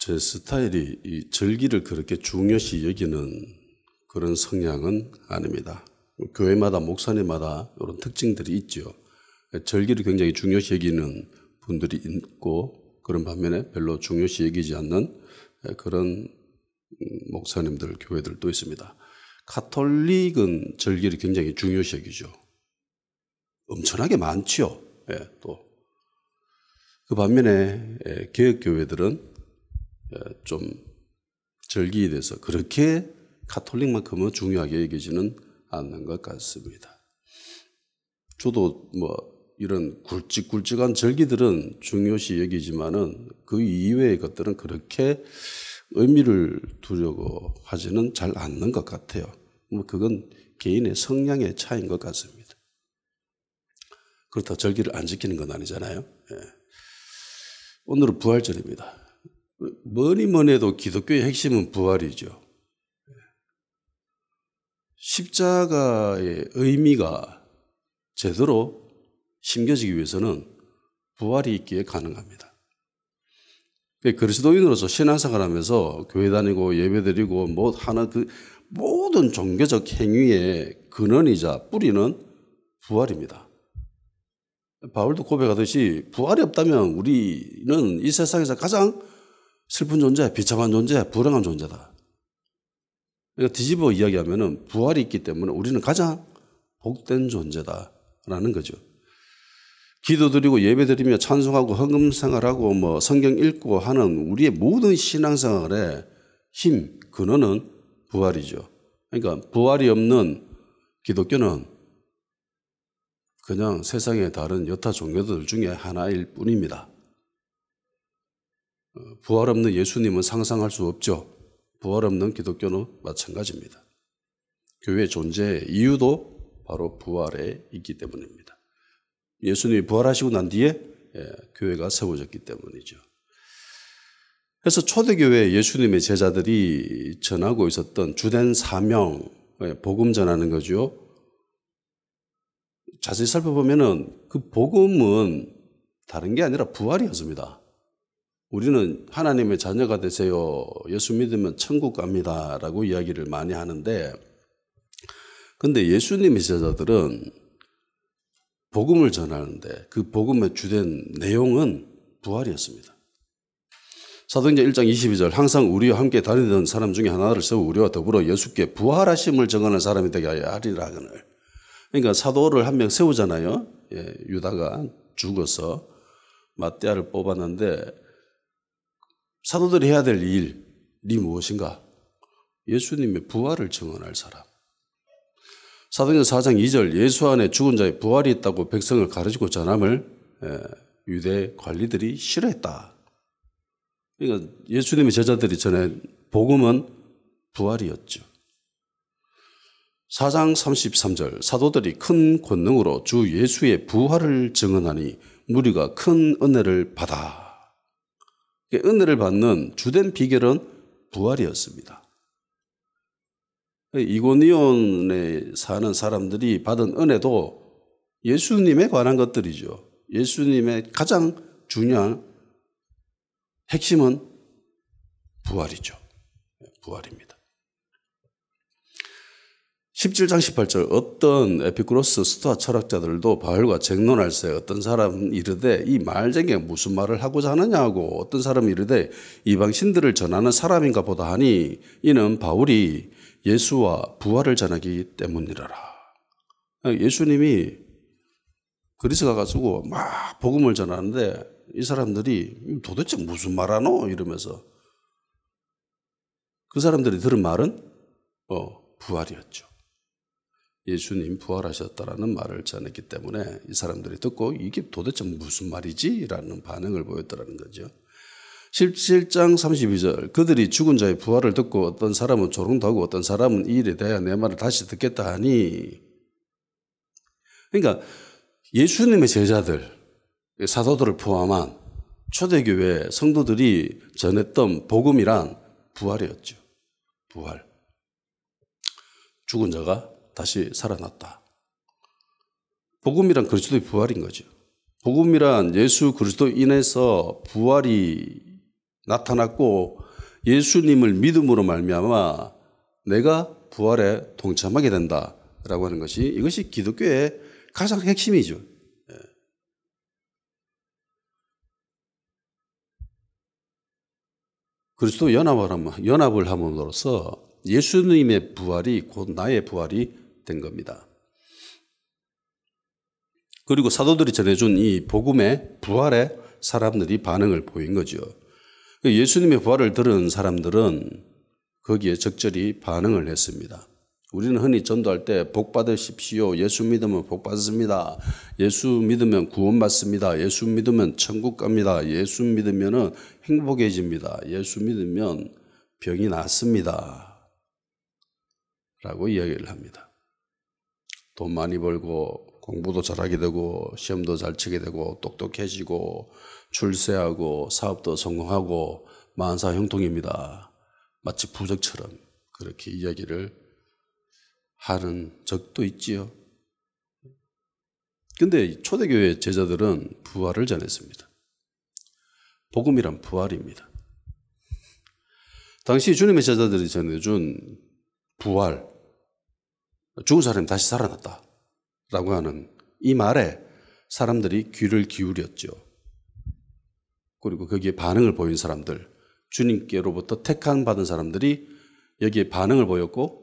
제 스타일이 이 절기를 그렇게 중요시 여기는 그런 성향은 아닙니다. 교회마다 목사님마다 이런 특징들이 있죠. 절기를 굉장히 중요시 여기는 분들이 있고 그런 반면에 별로 중요시 여기지 않는 그런 목사님들, 교회들도 있습니다. 가톨릭은 절기를 굉장히 중요시 여기죠. 엄청나게 많죠. 또 그 반면에 개혁교회들은 좀 절기에 대해서 그렇게 가톨릭만큼은 중요하게 여기지는 않는 것 같습니다. 저도 이런 굵직굵직한 절기들은 중요시 여기지만은 그 이외의 것들은 그렇게 의미를 두려고 하지는 잘 않는 것 같아요. 그건 개인의 성향의 차이인 것 같습니다. 그렇다고 절기를 안 지키는 건 아니잖아요. 오늘은 부활절입니다. 뭐니 해도 기독교의 핵심은 부활이죠. 십자가의 의미가 제대로 심겨지기 위해서는 부활이 있기에 가능합니다. 그리스도인으로서 신앙생활 하면서 교회 다니고 예배드리고 그 모든 종교적 행위의 근원이자 뿌리는 부활입니다. 바울도 고백하듯이 부활이 없다면 우리는 이 세상에서 가장 슬픈 존재, 비참한 존재, 불행한 존재다. 그러니까 뒤집어 이야기하면 부활이 있기 때문에 우리는 가장 복된 존재다라는 거죠. 기도드리고 예배드리며 찬송하고 헌금생활하고 성경 읽고 하는 우리의 모든 신앙생활의 힘, 근원은 부활이죠. 그러니까 부활이 없는 기독교는 그냥 세상의 다른 여타 종교들 중에 하나일 뿐입니다. 부활 없는 예수님은 상상할 수 없죠. 부활 없는 기독교는 마찬가지입니다. 교회의 존재의 이유도 바로 부활에 있기 때문입니다. 예수님이 부활하시고 난 뒤에 교회가 세워졌기 때문이죠. 그래서 초대교회 예수님의 제자들이 전하고 있었던 주된 사명, 복음 전하는 거죠. 자세히 살펴보면은 그 복음은 다른 게 아니라 부활이었습니다. 우리는 하나님의 자녀가 되세요. 예수 믿으면 천국 갑니다. 라고 이야기를 많이 하는데, 근데 예수님의 제자들은 복음을 전하는데 그 복음의 주된 내용은 부활이었습니다. 사도행전 1장 22절 항상 우리와 함께 다니던 사람 중에 하나를 세워 우리와 더불어 예수께 부활하심을 증언하는 사람이 되게 하리라 하거늘. 그러니까 사도를 한 명 세우잖아요. 유다가 죽어서 마띠아를 뽑았는데 사도들이 해야 될 일이 무엇인가? 예수님의 부활을 증언할 사람. 사도행전 4장 2절 예수 안에 죽은 자의 부활이 있다고 백성을 가르치고 전함을 유대 관리들이 싫어했다. 그러니까 예수님의 제자들이 전해 복음은 부활이었죠. 4장 33절 사도들이 큰 권능으로 주 예수의 부활을 증언하니 무리가 큰 은혜를 받아. 은혜를 받는 주된 비결은 부활이었습니다. 이고니온에 사는 사람들이 받은 은혜도 예수님에 관한 것들이죠. 예수님의 가장 중요한 핵심은 부활이죠. 부활입니다. 17장 18절 어떤 에피쿠로스 스토아 철학자들도 바울과 쟁론할세 어떤 사람은 이르되 이 말쟁이가 무슨 말을 하고자 하느냐고 어떤 사람은 이르되 이방신들을 전하는 사람인가 보다 하니 이는 바울이 예수와 부활을 전하기 때문이라라. 예수님이 그리스 가가지고 막 복음을 전하는데 이 사람들이 도대체 무슨 말하노 이러면서 그 사람들이 들은 말은 부활이었죠. 예수님 부활하셨다라는 말을 전했기 때문에 이 사람들이 듣고 이게 도대체 무슨 말이지? 라는 반응을 보였더라는 거죠. 17장 32절 그들이 죽은 자의 부활을 듣고 어떤 사람은 조롱도 하고 어떤 사람은 이 일에 대하여 내 말을 다시 듣겠다 하니 그러니까 예수님의 제자들 사도들을 포함한 초대교회 성도들이 전했던 복음이란 부활이었죠. 부활. 죽은 자가 다시 살아났다. 복음이란 그리스도의 부활인 거죠. 복음이란 예수 그리스도 인해서 부활이 나타났고 예수님을 믿음으로 말미암아 내가 부활에 동참하게 된다라고 하는 것이 이것이 기독교의 가장 핵심이죠. 그리스도 연합을 함으로써 예수님의 부활이 곧 나의 부활이 된 겁니다. 그리고 사도들이 전해준 이 복음의 부활에 사람들이 반응을 보인 거죠. 예수님의 부활을 들은 사람들은 거기에 적절히 반응을 했습니다. 우리는 흔히 전도할 때 복 받으십시오. 예수 믿으면 복 받습니다. 예수 믿으면 구원받습니다. 예수 믿으면 천국 갑니다. 예수 믿으면 행복해집니다. 예수 믿으면 병이 낫습니다. 라고 이야기를 합니다. 돈 많이 벌고 공부도 잘하게 되고 시험도 잘 치게 되고 똑똑해지고 출세하고 사업도 성공하고 만사 형통입니다. 마치 부적처럼 그렇게 이야기를 하는 적도 있지요. 그런데 초대교회 제자들은 부활을 전했습니다. 복음이란 부활입니다. 당시 주님의 제자들이 전해준 부활, 죽은 사람이 다시 살아났다 라고 하는 이 말에 사람들이 귀를 기울였죠. 그리고 거기에 반응을 보인 사람들, 주님께로부터 택한 받은 사람들이 여기에 반응을 보였고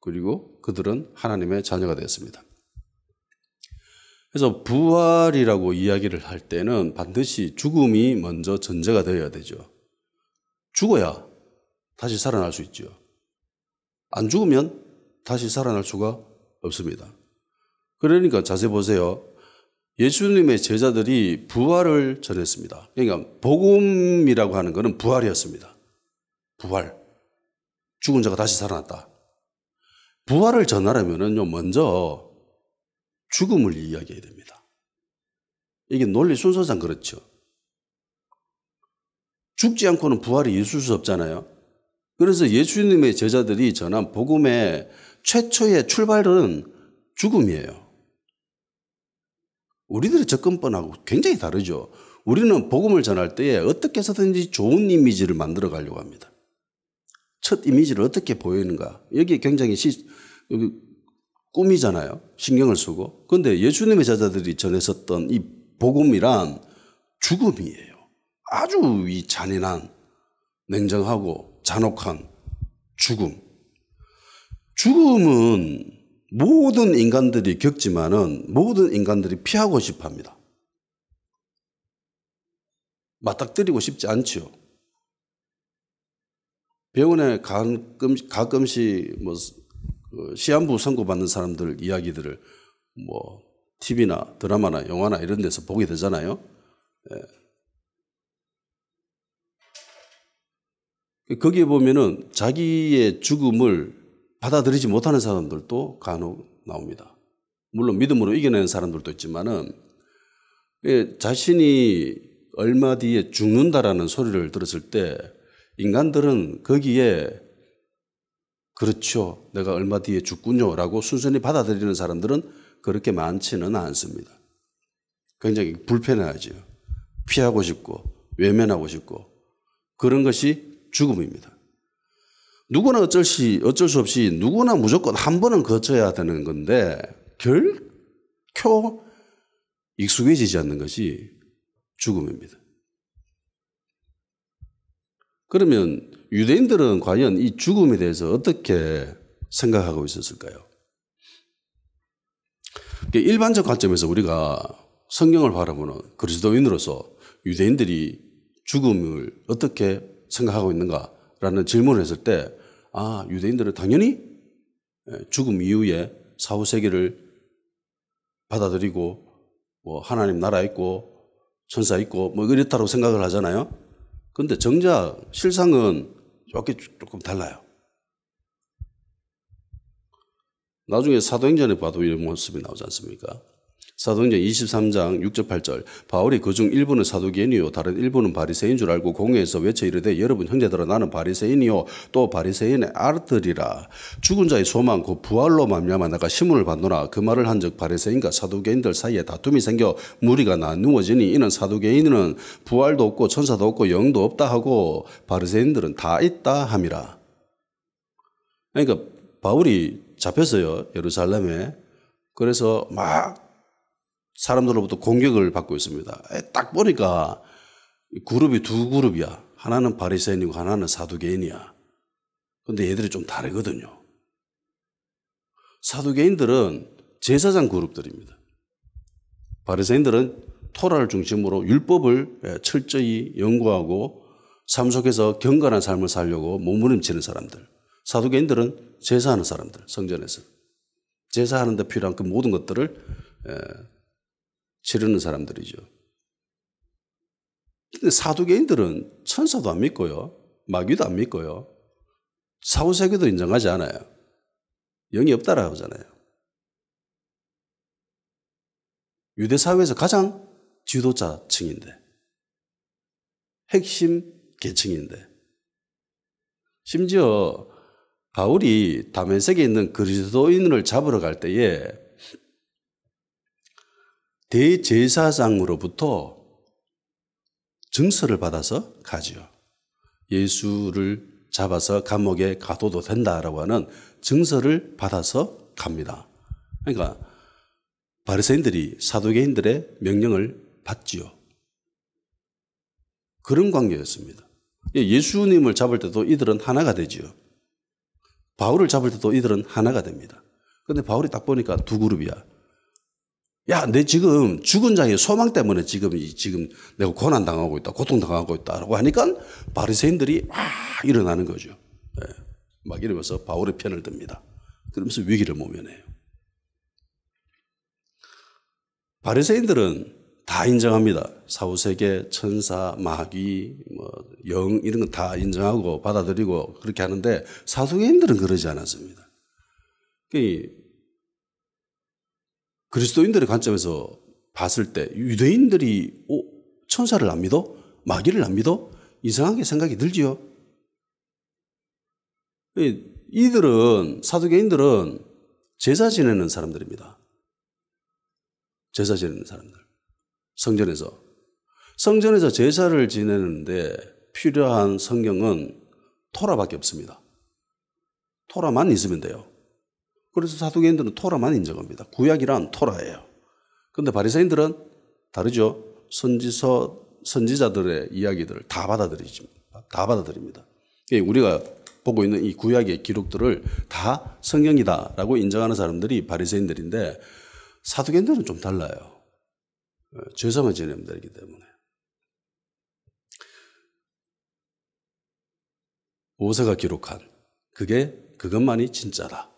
그리고 그들은 하나님의 자녀가 되었습니다. 그래서 부활이라고 이야기를 할 때는 반드시 죽음이 먼저 전제가 되어야 되죠. 죽어야 다시 살아날 수 있죠. 안 죽으면 다시 살아날 수가 없습니다. 그러니까 자세히 보세요. 예수님의 제자들이 부활을 전했습니다. 그러니까 복음이라고 하는 것은 부활이었습니다. 부활. 죽은 자가 다시 살아났다. 부활을 전하려면요, 먼저 죽음을 이야기해야 됩니다. 이게 논리 순서상 그렇죠. 죽지 않고는 부활이 있을 수 없잖아요. 그래서 예수님의 제자들이 전한 복음의 최초의 출발은 죽음이에요. 우리들의 접근법하고 굉장히 다르죠. 우리는 복음을 전할 때에 어떻게 해서든지 좋은 이미지를 만들어 가려고 합니다. 첫 이미지를 어떻게 보이는가. 여기 굉장히 여기 꿈이잖아요. 신경을 쓰고. 그런데 예수님의 제자들이 전했었던 이 복음이란 죽음이에요. 아주 이 잔인한, 냉정하고 잔혹한 죽음. 죽음은 모든 인간들이 겪지만은 모든 인간들이 피하고 싶어 합니다. 맞닥뜨리고 싶지 않죠. 병원에 가끔씩 시한부 선고받는 사람들 이야기들을 TV나 드라마나 영화나 이런 데서 보게 되잖아요. 거기에 보면은 자기의 죽음을 받아들이지 못하는 사람들도 간혹 나옵니다. 물론 믿음으로 이겨내는 사람들도 있지만은 자신이 얼마 뒤에 죽는다라는 소리를 들었을 때 인간들은 거기에 그렇죠. 내가 얼마 뒤에 죽군요. 라고 순순히 받아들이는 사람들은 그렇게 많지는 않습니다. 굉장히 불편해하죠. 피하고 싶고 외면하고 싶고 그런 것이 죽음입니다. 누구나 어쩔 수 없이 누구나 무조건 한 번은 거쳐야 되는 건데 결코 익숙해지지 않는 것이 죽음입니다. 그러면 유대인들은 과연 이 죽음에 대해서 어떻게 생각하고 있었을까요? 일반적 관점에서 우리가 성경을 바라보는 그리스도인으로서 유대인들이 죽음을 어떻게 생각하고 있는가라는 질문을 했을 때 유대인들은 당연히 죽음 이후에 사후세계를 받아들이고 하나님 나라 있고 천사 있고 이렇다고 생각을 하잖아요. 그런데 정작 실상은 조금 달라요. 나중에 사도행전에 봐도 이런 모습이 나오지 않습니까? 사도행전 23장 6절 8절 바울이 그중 일부는 사두개인이요 다른 일부는 바리새인 줄 알고 공회에서 외쳐 이르되 여러분 형제들아 나는 바리새인이요 또 바리새인의 아들이라 죽은 자의 소망 곧 부활로 말미암아 내가 시문을 받노라 그 말을 한즉 바리새인과 사두개인들 사이에 다툼이 생겨 무리가 나누어지니 이는 사두개인은 부활도 없고 천사도 없고 영도 없다 하고 바리새인들은 다 있다 함이라. 그러니까 바울이 잡혔어요 예루살렘에. 그래서 막 사람들로부터 공격을 받고 있습니다. 딱 보니까 그룹이 두 그룹이야. 하나는 바리새인이고 하나는 사두개인이야. 근데 얘들이 좀 다르거든요. 사두개인들은 제사장 그룹들입니다. 바리새인들은 토라를 중심으로 율법을 철저히 연구하고 삶 속에서 경건한 삶을 살려고 몸부림치는 사람들. 사두개인들은 제사하는 사람들, 성전에서. 제사하는 데 필요한 그 모든 것들을 치르는 사람들이죠. 근데 사두개인들은 천사도 안 믿고요. 마귀도 안 믿고요. 사후세계도 인정하지 않아요. 영이 없다라고 하잖아요. 유대 사회에서 가장 지도자층인데 핵심 계층인데 심지어 바울이 다메섹에 있는 그리스도인을 잡으러 갈 때에 대제사장으로부터 증서를 받아서 가지요. 예수를 잡아서 감옥에 가둬도 된다라고 하는 증서를 받아서 갑니다. 그러니까 바리새인들이 사두개인들의 명령을 받지요. 그런 관계였습니다. 예수님을 잡을 때도 이들은 하나가 되지요. 바울을 잡을 때도 이들은 하나가 됩니다. 그런데 바울이 딱 보니까 두 그룹이야. 야, 내 지금 죽은 자의 소망 때문에 지금 내가 고난당하고 있다, 고통당하고 있다라고 하니까 바리새인들이 막 일어나는 거죠. 네. 막 이러면서 바울의 편을 듭니다. 그러면서 위기를 모면해요. 바리새인들은 다 인정합니다. 사후세계, 천사, 마귀, 영 이런 거 다 인정하고 받아들이고 그렇게 하는데 사두개인들은 그러지 않았습니다. 그리스도인들의 관점에서 봤을 때 유대인들이 천사를 안 믿어? 마귀를 안 믿어? 이상하게 생각이 들지요. 사두개인들은 제사 지내는 사람들입니다. 제사 지내는 사람들. 성전에서 제사를 지내는데 필요한 성경은 토라밖에 없습니다. 토라만 있으면 돼요. 그래서 사두개인들은 토라만 인정합니다. 구약이란 토라예요. 그런데 바리새인들은 다르죠. 선지자들의 이야기들을 다 받아들입니다. 우리가 보고 있는 이 구약의 기록들을 다 성경이다라고 인정하는 사람들이 바리새인들인데 사두개인들은 좀 달라요. 제사만 지내면 되기 때문에. 모세가 기록한 그것만이 진짜다.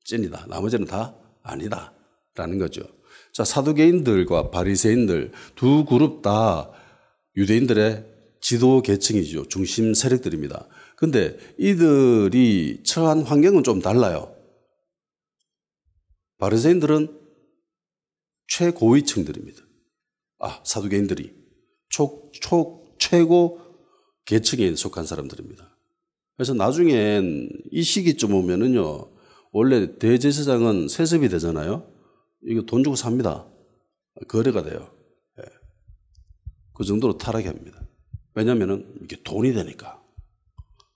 찐이다. 나머지는 다 아니다. 라는 거죠. 자, 사두개인들과 바리새인들 두 그룹 다 유대인들의 지도 계층이죠. 중심 세력들입니다. 근데 이들이 처한 환경은 좀 달라요. 바리새인들은 최고위층들입니다. 사두개인들이 최고 계층에 속한 사람들입니다. 그래서 나중엔 이 시기쯤 오면은요, 원래 대제사장은 세습이 되잖아요. 이거 돈 주고 삽니다. 거래가 돼요. 네. 그 정도로 타락해 합니다. 왜냐하면 이게 돈이 되니까.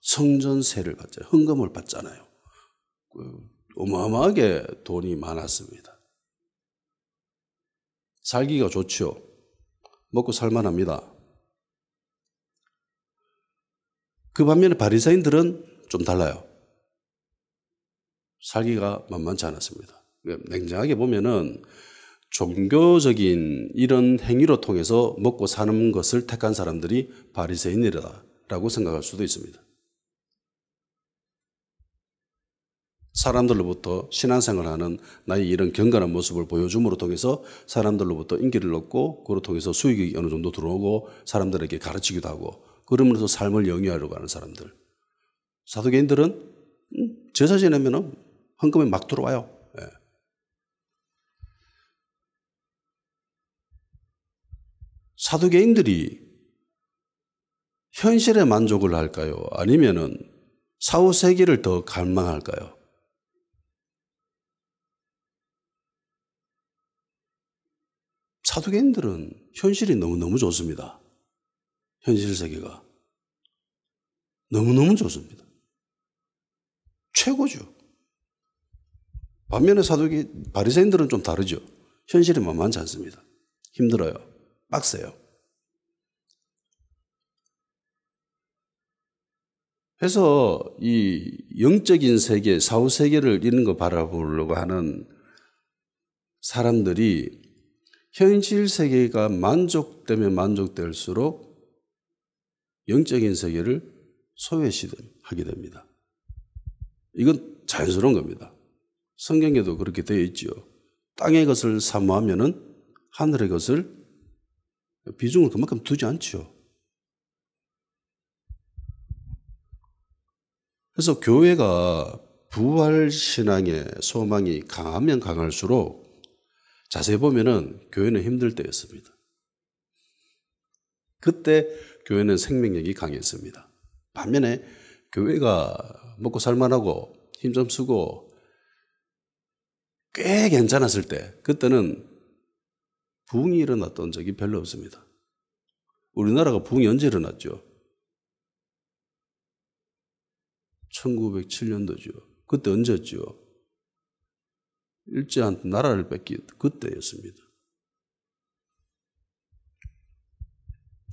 성전세를 받잖아요. 헌금을 받잖아요. 어마어마하게 돈이 많았습니다. 살기가 좋죠. 먹고 살만합니다. 그 반면에 바리새인들은 좀 달라요. 살기가 만만치 않았습니다. 냉정하게 보면은 종교적인 이런 행위로 통해서 먹고 사는 것을 택한 사람들이 바리새인이라고 생각할 수도 있습니다. 사람들로부터 신앙생활하는 나의 이런 경건한 모습을 보여줌으로 통해서 사람들로부터 인기를 얻고 그로 통해서 수익이 어느 정도 들어오고 사람들에게 가르치기도 하고 그러면서 삶을 영위하려고 하는 사람들. 사두개인들은 제사 지내면 헌금이 막 들어와요. 예. 사두개인들이 현실에 만족을 할까요? 아니면은 사후 세계를 더 갈망할까요? 사두개인들은 현실이 너무너무 좋습니다. 현실 세계가 너무너무 좋습니다. 최고죠. 반면에 바리새인들은 좀 다르죠. 현실이 만만치 않습니다. 힘들어요. 빡세요. 그래서 이 영적인 세계, 사후 세계를 이런 거 바라보려고 하는 사람들이 현실 세계가 만족되면 만족될수록 영적인 세계를 소외시하게 됩니다. 이건 자연스러운 겁니다. 성경에도 그렇게 되어 있죠. 땅의 것을 사모하면은 하늘의 것을 비중을 그만큼 두지 않죠. 그래서 교회가 부활 신앙의 소망이 강하면 강할수록 자세히 보면은 교회는 힘들 때였습니다. 그때 교회는 생명력이 강했습니다. 반면에 교회가 먹고 살만하고 힘 좀 쓰고 꽤 괜찮았을 때 그때는 부흥이 일어났던 적이 별로 없습니다. 우리나라가 부흥이 언제 일어났죠? 1907년도죠. 그때 언제였죠? 일제한테 나라를 뺏긴 그때였습니다.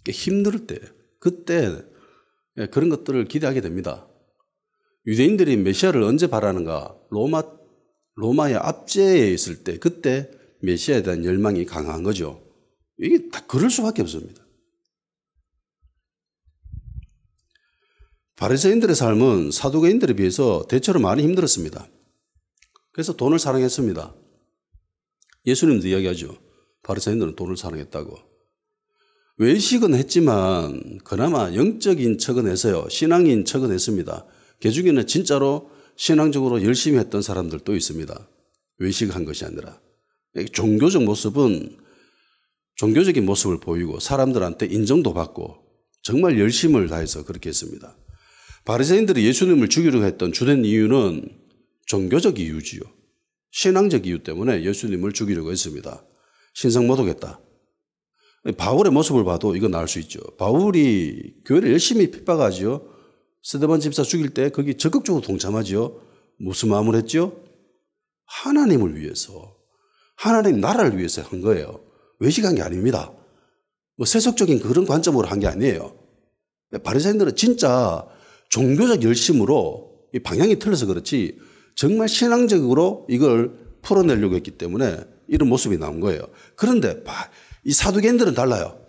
힘들 때, 그때 그런 것들을 기대하게 됩니다. 유대인들이 메시아를 언제 바라는가? 로마의 압제에 있을 때, 그때 메시아에 대한 열망이 강한 거죠. 이게 다 그럴 수밖에 없습니다. 바리새인들의 삶은 사두개인들에 비해서 대체로 많이 힘들었습니다. 그래서 돈을 사랑했습니다. 예수님도 이야기하죠. 바리새인들은 돈을 사랑했다고. 외식은 했지만 그나마 영적인 척은 했어요. 신앙인 척은 했습니다. 그 중에는 진짜로 신앙적으로 열심히 했던 사람들도 있습니다. 외식한 것이 아니라. 종교적 모습은 종교적인 모습을 보이고 사람들한테 인정도 받고 정말 열심을 다해서 그렇게 했습니다. 바리새인들이 예수님을 죽이려고 했던 주된 이유는 종교적 이유지요. 신앙적 이유 때문에 예수님을 죽이려고 했습니다. 신성모독했다. 바울의 모습을 봐도 이건 알 수 있죠. 바울이 교회를 열심히 핍박하죠. 스데반 집사 죽일 때 거기 적극적으로 동참하죠. 무슨 마음을 했죠? 하나님을 위해서, 하나님 나라를 위해서 한 거예요. 외식한 게 아닙니다. 뭐 세속적인 그런 관점으로 한 게 아니에요. 바리새인들은 진짜 종교적 열심으로 이 방향이 틀려서 그렇지 정말 신앙적으로 이걸 풀어내려고 했기 때문에 이런 모습이 나온 거예요. 그런데 이 사두개인들은 달라요.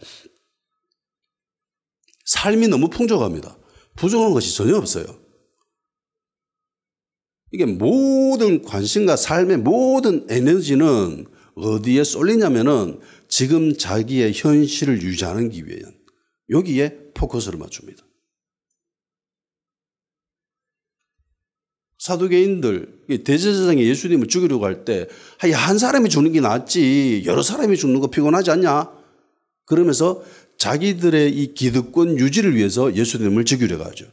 삶이 너무 풍족합니다. 부족한 것이 전혀 없어요. 이게 모든 관심과 삶의 모든 에너지는 어디에 쏠리냐면은 지금 자기의 현실을 유지하기 위한 여기에 포커스를 맞춥니다. 사두개인들, 대제사장이 예수님을 죽이려고 할 때, 한 사람이 죽는 게 낫지, 여러 사람이 죽는 거 피곤하지 않냐? 그러면서 자기들의 이 기득권 유지를 위해서 예수님을 죽이려고 하죠.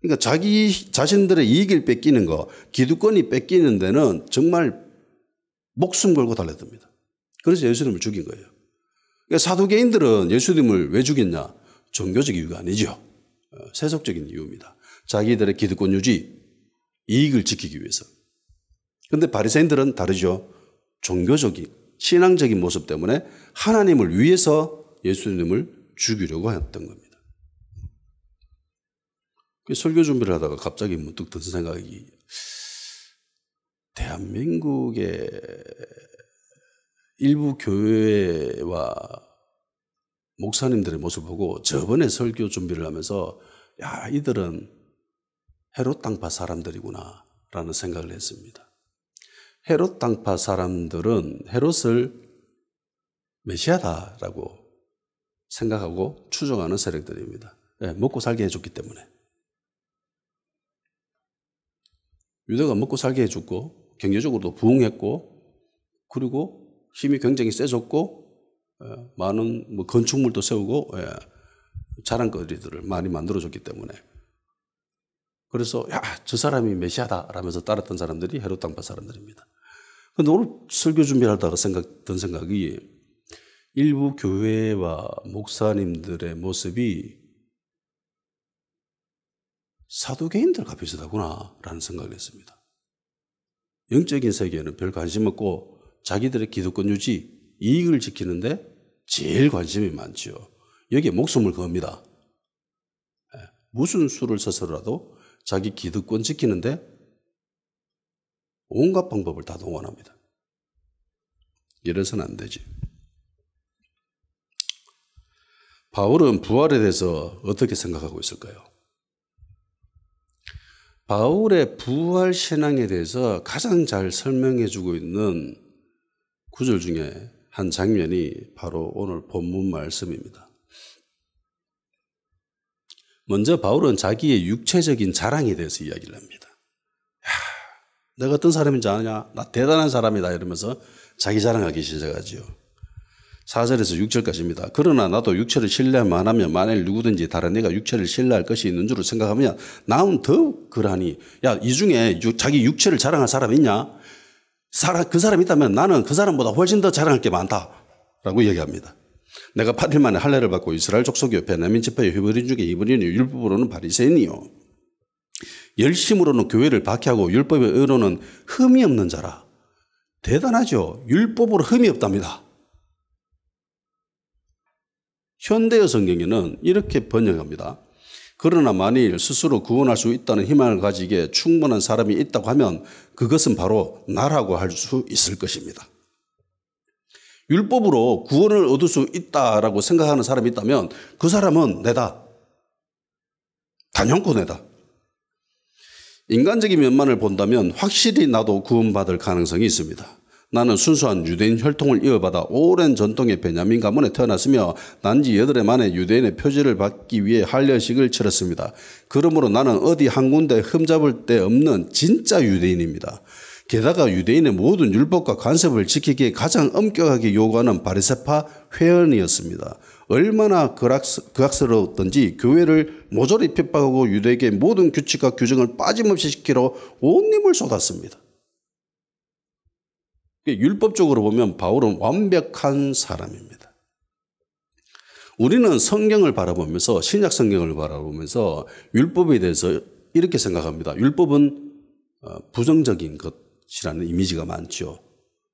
그러니까 자기 자신들의 이익을 뺏기는 거, 기득권이 뺏기는 데는 정말 목숨 걸고 달려듭니다. 그래서 예수님을 죽인 거예요. 그러니까 사두개인들은 예수님을 왜 죽였냐? 종교적 이유가 아니죠. 세속적인 이유입니다. 자기들의 기득권 유지, 이익을 지키기 위해서. 그런데 바리새인들은 다르죠. 종교적인, 신앙적인 모습 때문에 하나님을 위해서 예수님을 죽이려고 했던 겁니다. 설교 준비를 하다가 갑자기 문득 든 생각이 대한민국의 일부 교회와 목사님들의 모습을 보고 저번에 설교 준비를 하면서 야, 이들은 헤롯 당파 사람들이구나 라는 생각을 했습니다. 헤롯 당파 사람들은 헤롯을 메시아다라고 생각하고 추종하는 세력들입니다. 네, 먹고 살게 해줬기 때문에. 유대가 먹고 살게 해줬고 경제적으로도 부흥했고 그리고 힘이 굉장히 세졌고 많은 뭐 건축물도 세우고 자랑거리들을 많이 만들어줬기 때문에 그래서 야, 저 사람이 메시아다 라면서 따랐던 사람들이 헤롯 당파 사람들입니다. 그런데 오늘 설교 준비하다가 든 생각이 일부 교회와 목사님들의 모습이 사두개인들과 비슷하구나 라는 생각을 했습니다. 영적인 세계에는 별 관심 없고 자기들의 기득권 유지, 이익을 지키는데 제일 관심이 많지요. 여기에 목숨을 겁니다. 무슨 수를 써서라도 자기 기득권 지키는데 온갖 방법을 다 동원합니다. 이래서는 안 되지. 바울은 부활에 대해서 어떻게 생각하고 있을까요? 바울의 부활 신앙에 대해서 가장 잘 설명해 주고 있는 구절 중에 한 장면이 바로 오늘 본문 말씀입니다. 먼저 바울은 자기의 육체적인 자랑에 대해서 이야기를 합니다. 내가 어떤 사람인지 아냐? 나 대단한 사람이다 이러면서 자기 자랑하기 시작하지요. 4절에서 6절까지입니다. 그러나 나도 육체를 신뢰만 하면 만일 누구든지 다른 애가 육체를 신뢰할 것이 있는 줄을 생각하면 나는 더욱 그러하니 야, 이 중에 자기 육체를 자랑할 사람이 있냐? 그 사람이 있다면 나는 그 사람보다 훨씬 더 자랑할 게 많다라고 얘기합니다. 내가 8일 만에 할례를 받고 이스라엘 족속이요 베냐민 지파요 히브리인 중에 히브리인이요 율법으로는 바리새인이요 열심으로는 교회를 박해하고 율법의 의로는 흠이 없는 자라. 대단하죠. 율법으로 흠이 없답니다. 현대어 성경에는 이렇게 번역합니다. 그러나 만일 스스로 구원할 수 있다는 희망을 가지기에 충분한 사람이 있다고 하면 그것은 바로 나라고 할 수 있을 것입니다. 율법으로 구원을 얻을 수 있다라고 생각하는 사람이 있다면 그 사람은 내다. 단연코 내다. 인간적인 면만을 본다면 확실히 나도 구원받을 가능성이 있습니다. 나는 순수한 유대인 혈통을 이어받아 오랜 전통의 베냐민 가문에 태어났으며 난지 8해 만에 유대인의 표지를 받기 위해 할례식을 치렀습니다. 그러므로 나는 어디 한 군데 흠잡을 데 없는 진짜 유대인입니다. 게다가 유대인의 모든 율법과 관습을 지키기에 가장 엄격하게 요구하는 바리새파 회원이었습니다. 얼마나 극악스러웠던지 교회를 모조리 핍박하고 유대에게 모든 규칙과 규정을 빠짐없이 지키러 온 힘을 쏟았습니다. 율법적으로 보면 바울은 완벽한 사람입니다. 우리는 성경을 바라보면서 신약 성경을 바라보면서 율법에 대해서 이렇게 생각합니다. 율법은 부정적인 것이라는 이미지가 많죠.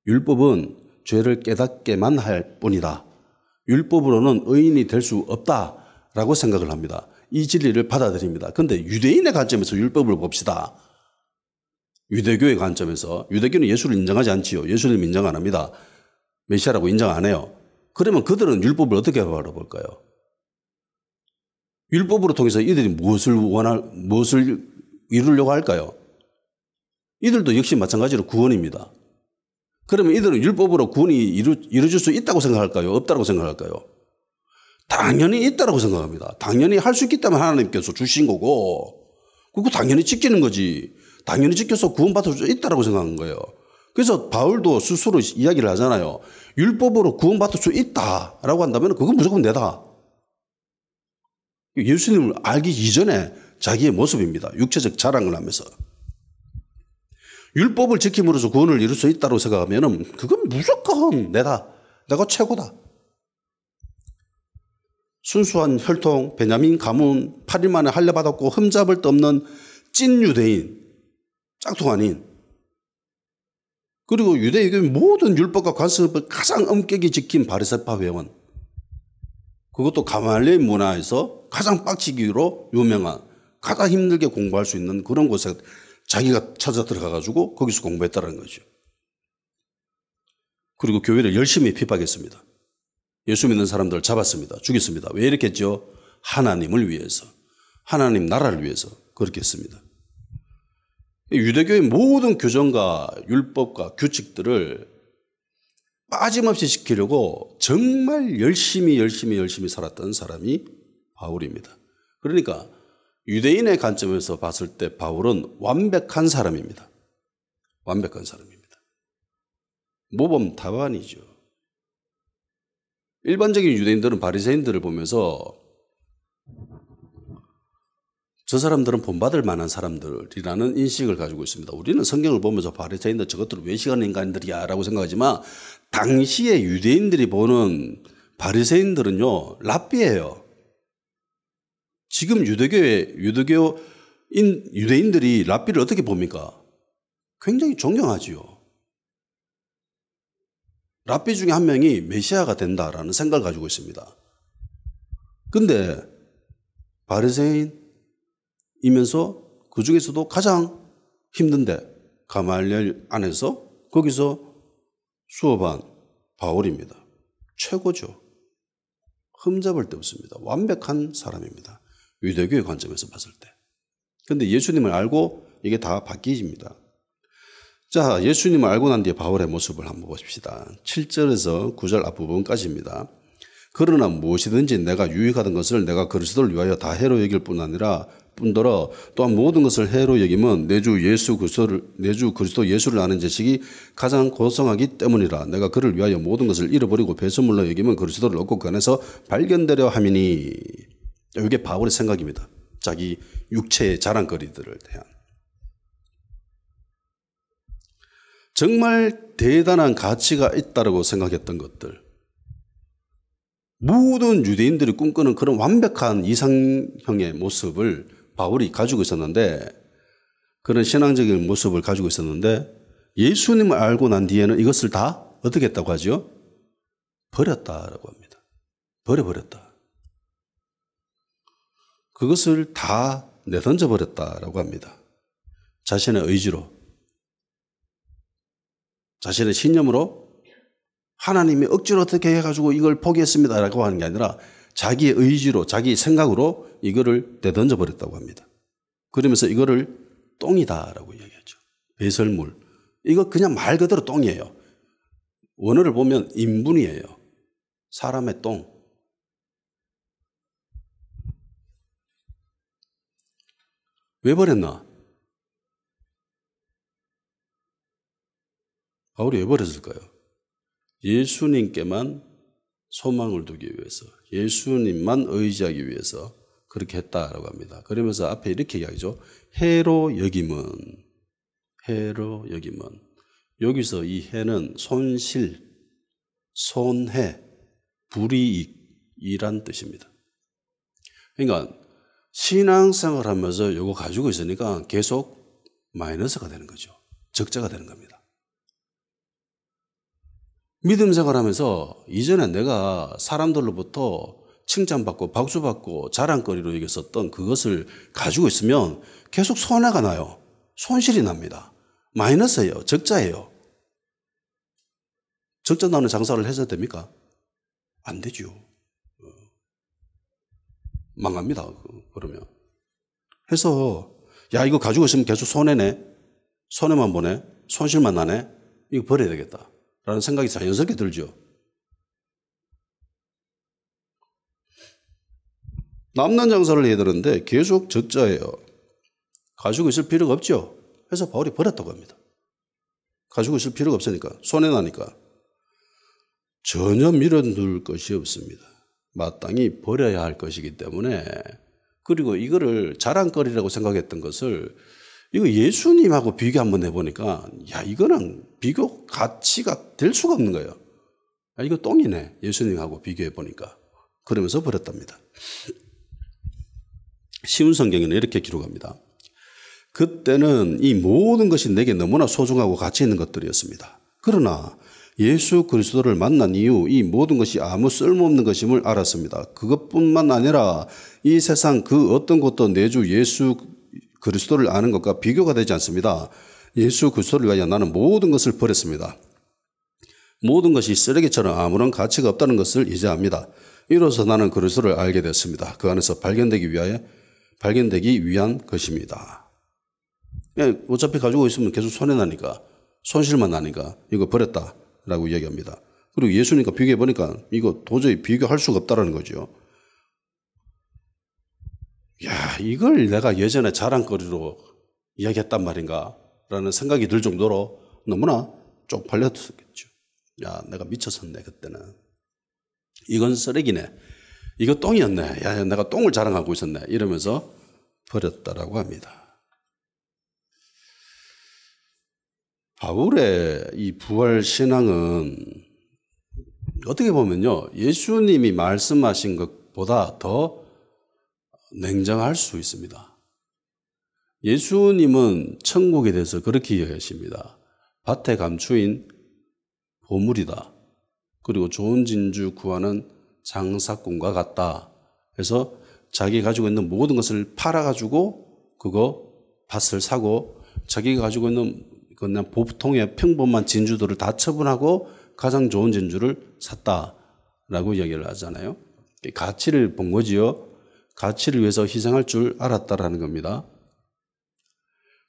율법은 죄를 깨닫게만 할 뿐이다. 율법으로는 의인이 될 수 없다라고 생각을 합니다. 이 진리를 받아들입니다. 그런데 유대인의 관점에서 율법을 봅시다. 유대교의 관점에서 유대교는 예수를 인정하지 않지요. 예수님 인정 안 합니다. 메시아라고 인정 안 해요. 그러면 그들은 율법을 어떻게 바라볼까요? 율법으로 통해서 이들이 무엇을 이루려고 할까요? 이들도 역시 마찬가지로 구원입니다. 그러면 이들은 율법으로 구원이 이루어질 수 있다고 생각할까요? 없다고 생각할까요? 당연히 있다고 생각합니다. 당연히 할 수 있기 때문에 하나님께서 주신 거고 그거 당연히 지키는 거지. 당연히 지켜서 구원받을 수 있다고 생각하는 거예요. 그래서 바울도 스스로 이야기를 하잖아요. 율법으로 구원받을 수 있다라고 한다면 그건 무조건 내다. 예수님을 알기 이전에 자기의 모습입니다. 육체적 자랑을 하면서. 율법을 지킴으로써 구원을 이룰 수 있다고 생각하면 그건 무조건 내다. 내가 최고다. 순수한 혈통, 베냐민 가문, 8일 만에 할례 받았고 흠잡을 데 없는 찐 유대인, 짝퉁 아닌. 그리고 유대인의 모든 율법과 관습을 가장 엄격히 지킨 바리새파 회원. 그것도 가말리엘 문화에서 가장 빡치기로 유명한 가장 힘들게 공부할 수 있는 그런 곳에 자기가 찾아 들어가가지고 거기서 공부했다는 거죠. 그리고 교회를 열심히 핍박했습니다. 예수 믿는 사람들을 잡았습니다. 죽였습니다. 왜 이렇게 했죠? 하나님을 위해서. 하나님 나라를 위해서 그렇게 했습니다. 유대교의 모든 규정과 율법과 규칙들을 빠짐없이 지키려고 정말 열심히 살았던 사람이 바울입니다. 그러니까 유대인의 관점에서 봤을 때 바울은 완벽한 사람입니다. 완벽한 사람입니다. 모범 답안이죠. 일반적인 유대인들은 바리새인들을 보면서 저 사람들은 본받을 만한 사람들이라는 인식을 가지고 있습니다. 우리는 성경을 보면서 바리새인들 저것들은 외식하는 인간들이야 라고 생각하지만 당시에 유대인들이 보는 바리새인들은요 랍비예요. 지금 유대인들이 랍비를 어떻게 봅니까? 굉장히 존경하지요. 랍비 중에 한 명이 메시아가 된다라는 생각을 가지고 있습니다. 근데 바리새인이면서 그 중에서도 가장 힘든데 가말리엘 안에서 거기서 수업한 바울입니다. 최고죠. 흠잡을 데 없습니다. 완벽한 사람입니다. 유대교의 관점에서 봤을 때. 근데 예수님을 알고 이게 다 바뀌집니다. 자, 예수님을 알고 난 뒤에 바울의 모습을 한번 보십시다. 7절에서 9절 앞부분까지입니다. 그러나 무엇이든지 내가 유익하던 것을 내가 그리스도를 위하여 다 해로 여길 뿐더러 또한 모든 것을 해로 여김은 내 주 그리스도 예수를 아는 지식이 가장 고성하기 때문이라. 내가 그를 위하여 모든 것을 잃어버리고 배설물로 여김은 그리스도를 얻고 그 안에서 발견되려 함이니. 이게 바울의 생각입니다. 자기 육체의 자랑거리들을 대한. 정말 대단한 가치가 있다고 생각했던 것들. 모든 유대인들이 꿈꾸는 그런 완벽한 이상형의 모습을 바울이 가지고 있었는데, 그런 신앙적인 모습을 가지고 있었는데 예수님을 알고 난 뒤에는 이것을 다 어떻게 했다고 하죠? 버렸다라고 합니다. 버려버렸다. 그것을 다 내던져 버렸다라고 합니다. 자신의 의지로, 자신의 신념으로 하나님이 억지로 어떻게 해가지고 이걸 포기했습니다라고 하는 게 아니라 자기의 의지로, 자기 생각으로 이거를 내던져 버렸다고 합니다. 그러면서 이거를 똥이다라고 이야기하죠. 배설물. 이거 그냥 말 그대로 똥이에요. 원어를 보면 인분이에요. 사람의 똥. 왜 버렸나? 바울이 왜 버렸을까요? 예수님께만 소망을 두기 위해서, 예수님만 의지하기 위해서 그렇게 했다라고 합니다. 그러면서 앞에 이렇게 이야기하죠. 해로 여김은, 해로 여김은. 여기서 이 해는 손실, 손해, 불이익이란 뜻입니다. 그러니까 신앙생활 하면서 이거 가지고 있으니까 계속 마이너스가 되는 거죠. 적자가 되는 겁니다. 믿음 생활하면서 이전에 내가 사람들로부터 칭찬받고 박수받고 자랑거리로 여겼었던 그것을 가지고 있으면 계속 손해가 나요. 손실이 납니다. 마이너스예요. 적자예요. 적자 나는 장사를 해서 됩니까? 안 되죠. 망합니다. 그러면. 해서 야 이거 가지고 있으면 계속 손해네. 손해만 보네. 손실만 나네. 이거 버려야 되겠다. 라는 생각이 자연스럽게 들죠. 남는 장사를 해야 되는데 계속 적자예요. 가지고 있을 필요가 없죠. 그래서 바울이 버렸다고 합니다. 가지고 있을 필요가 없으니까. 손해나니까. 전혀 밀어둘 것이 없습니다. 마땅히 버려야 할 것이기 때문에. 그리고 이거를 자랑거리라고 생각했던 것을 이거 예수님하고 비교 한번 해보니까 야 이거는 비교 가치가 될 수가 없는 거예요. 야, 이거 똥이네. 예수님하고 비교해보니까. 그러면서 버렸답니다. 쉬운 성경에는 이렇게 기록합니다. 그때는 이 모든 것이 내게 너무나 소중하고 가치 있는 것들이었습니다. 그러나 예수 그리스도를 만난 이후 이 모든 것이 아무 쓸모없는 것임을 알았습니다. 그것뿐만 아니라 이 세상 그 어떤 것도 내 주 예수 그리스도를 아는 것과 비교가 되지 않습니다. 예수 그리스도를 위하여 나는 모든 것을 버렸습니다. 모든 것이 쓰레기처럼 아무런 가치가 없다는 것을 이제 압니다. 이로써 나는 그리스도를 알게 됐습니다. 그 안에서 발견되기 위한 것입니다. 어차피 가지고 있으면 계속 손해나니까, 손실만 나니까 이거 버렸다라고 이야기합니다. 그리고 예수님과 비교해보니까 이거 도저히 비교할 수가 없다는 거죠. 야, 이걸 내가 예전에 자랑거리로 이야기했단 말인가? 라는 생각이 들 정도로 너무나 쪽팔렸었겠죠. 야, 내가 미쳤었네, 그때는. 이건 쓰레기네. 이거 똥이었네. 야, 내가 똥을 자랑하고 있었네. 이러면서 버렸다라고 합니다. 바울의 이 부활 신앙은 어떻게 보면요, 예수님이 말씀하신 것보다 더 냉정할 수 있습니다. 예수님은 천국에 대해서 그렇게 이야기하십니다. 밭에 감추인 보물이다. 그리고 좋은 진주 구하는 장사꾼과 같다. 그래서 자기 가지고 있는 모든 것을 팔아가지고 그거 밭을 사고 자기가 가지고 있는 그냥 보통의 평범한 진주들을 다 처분하고 가장 좋은 진주를 샀다라고 이야기를 하잖아요. 가치를 본 거지요. 가치를 위해서 희생할 줄 알았다라는 겁니다.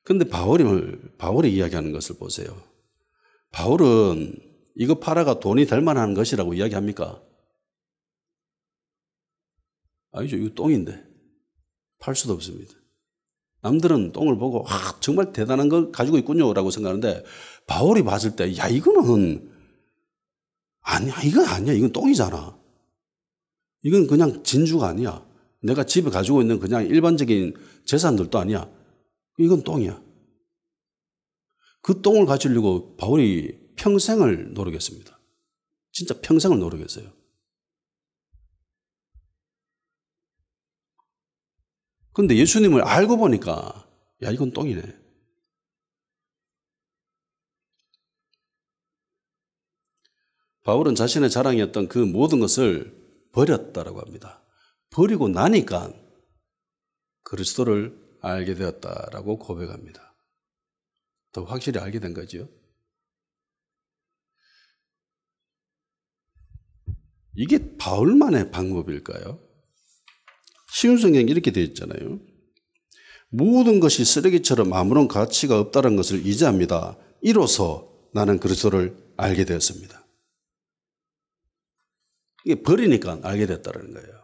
그런데 바울이 이야기하는 것을 보세요. 바울은 이거 팔아가 돈이 될 만한 것이라고 이야기합니까? 아니죠. 이거 똥인데 팔 수도 없습니다. 남들은 똥을 보고 정말 대단한 걸 가지고 있군요 라고 생각하는데 바울이 봤을 때 야 이거는 아니야. 이건 아니야. 이건 똥이잖아. 이건 그냥 진주가 아니야. 내가 집에 가지고 있는 그냥 일반적인 재산들도 아니야. 이건 똥이야. 그 똥을 가지려고 바울이 평생을 노력했습니다. 진짜 평생을 노력했어요. 그런데 예수님을 알고 보니까 야 이건 똥이네. 바울은 자신의 자랑이었던 그 모든 것을 버렸다라고 합니다. 버리고 나니까 그리스도를 알게 되었다라고 고백합니다. 더 확실히 알게 된 거죠. 이게 바울만의 방법일까요? 쉬운 성경에 이렇게 되어 있잖아요. 모든 것이 쓰레기처럼 아무런 가치가 없다는 것을 이제합니다. 이로써 나는 그리스도를 알게 되었습니다. 이게 버리니까 알게 됐다는 거예요.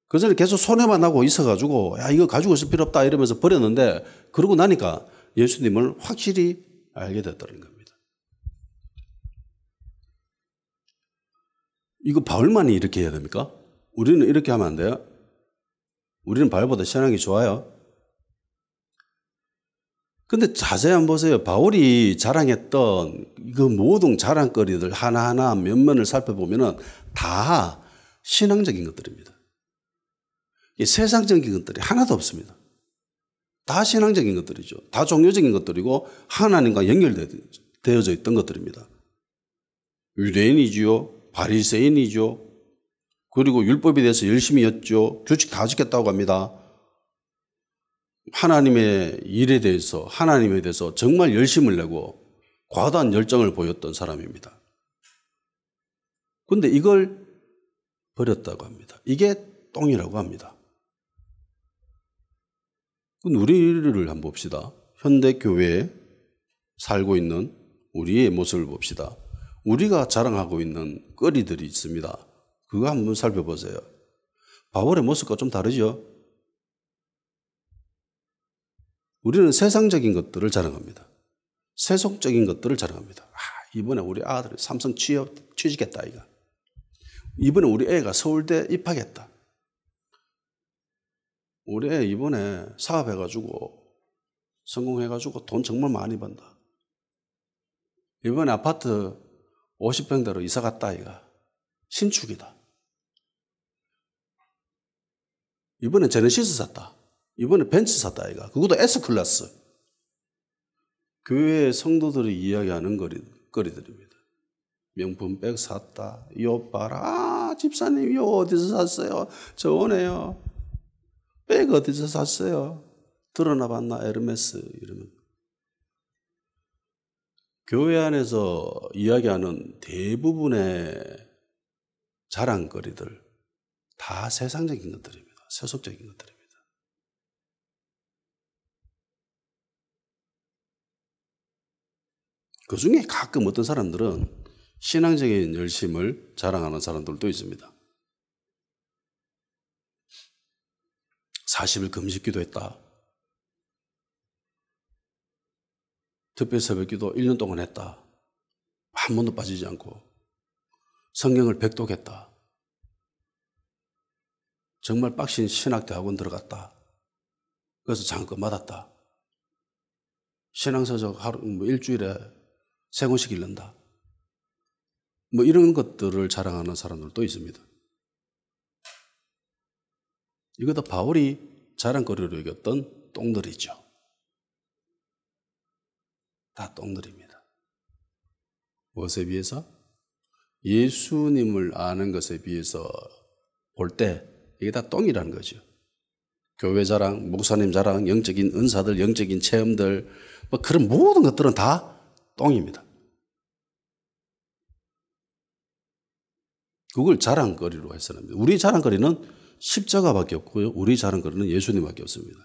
그전에 계속 손해만 하고 있어가지고 야 이거 가지고 있을 필요 없다 이러면서 버렸는데 그러고 나니까 예수님을 확실히 알게 됐다는 겁니다. 이거 바울만이 이렇게 해야 됩니까? 우리는 이렇게 하면 안 돼요? 우리는 바울보다 신앙이 좋아요. 근데 자세히 한번 보세요. 바울이 자랑했던 그 모든 자랑거리들 하나하나 면면을 살펴보면 다 신앙적인 것들입니다. 세상적인 것들이 하나도 없습니다. 다 신앙적인 것들이죠. 다 종교적인 것들이고 하나님과 연결되어져 있던 것들입니다. 유대인이지요. 바리새인이죠. 그리고 율법에 대해서 열심히 였죠. 규칙 다 지켰다고 합니다. 하나님의 일에 대해서 하나님에 대해서 정말 열심을 내고 과다한 열정을 보였던 사람입니다. 그런데 이걸 버렸다고 합니다. 이게 똥이라고 합니다. 우리를 한번 봅시다. 현대 교회에 살고 있는 우리의 모습을 봅시다. 우리가 자랑하고 있는 거리들이 있습니다. 그거 한번 살펴보세요. 바울의 모습과 좀 다르죠? 우리는 세상적인 것들을 자랑합니다. 세속적인 것들을 자랑합니다. 이번에 우리 아들이 삼성 취직했다 이거. 이번에 우리 애가 서울대 입학했다. 우리 애 이번에 사업해가지고 성공해가지고 돈 정말 많이 번다. 이번에 아파트 50평대로 이사 갔다 이가. 신축이다. 이번에 제네시스 샀다. 이번에 벤츠 샀다 이가. 그것도 S클래스. 교회 성도들이 이야기하는 거리들입니다. 명품백 샀다. 이 옷 봐라. 집사님 이 옷 어디서 샀어요? 저 오네요. 백 어디서 샀어요? 드러나 봤나? 에르메스 이러면. 교회 안에서 이야기하는 대부분의 자랑거리들 다 세상적인 것들입니다. 세속적인 것들입니다. 그 중에 가끔 어떤 사람들은 신앙적인 열심을 자랑하는 사람들도 있습니다. 40일 금식기도 했다. 특별 새벽기도 1년 동안 했다. 한 번도 빠지지 않고. 성경을 백독했다. 정말 빡신 신학대학원 들어갔다. 그래서 장학금 받았다. 신앙서적 하루, 일주일에 3권씩 읽는다. 이런 것들을 자랑하는 사람들도 있습니다. 이것도 바울이 자랑거리로 여겼던 똥들이죠. 다 똥들입니다. 무엇에 비해서? 예수님을 아는 것에 비해서 볼 때 이게 다 똥이라는 거죠. 교회 자랑, 목사님 자랑, 영적인 은사들, 영적인 체험들, 그런 모든 것들은 다 똥입니다. 그걸 자랑거리로 해서는 우리 자랑거리는 십자가밖에 없고요. 우리 자랑거리는 예수님밖에 없습니다.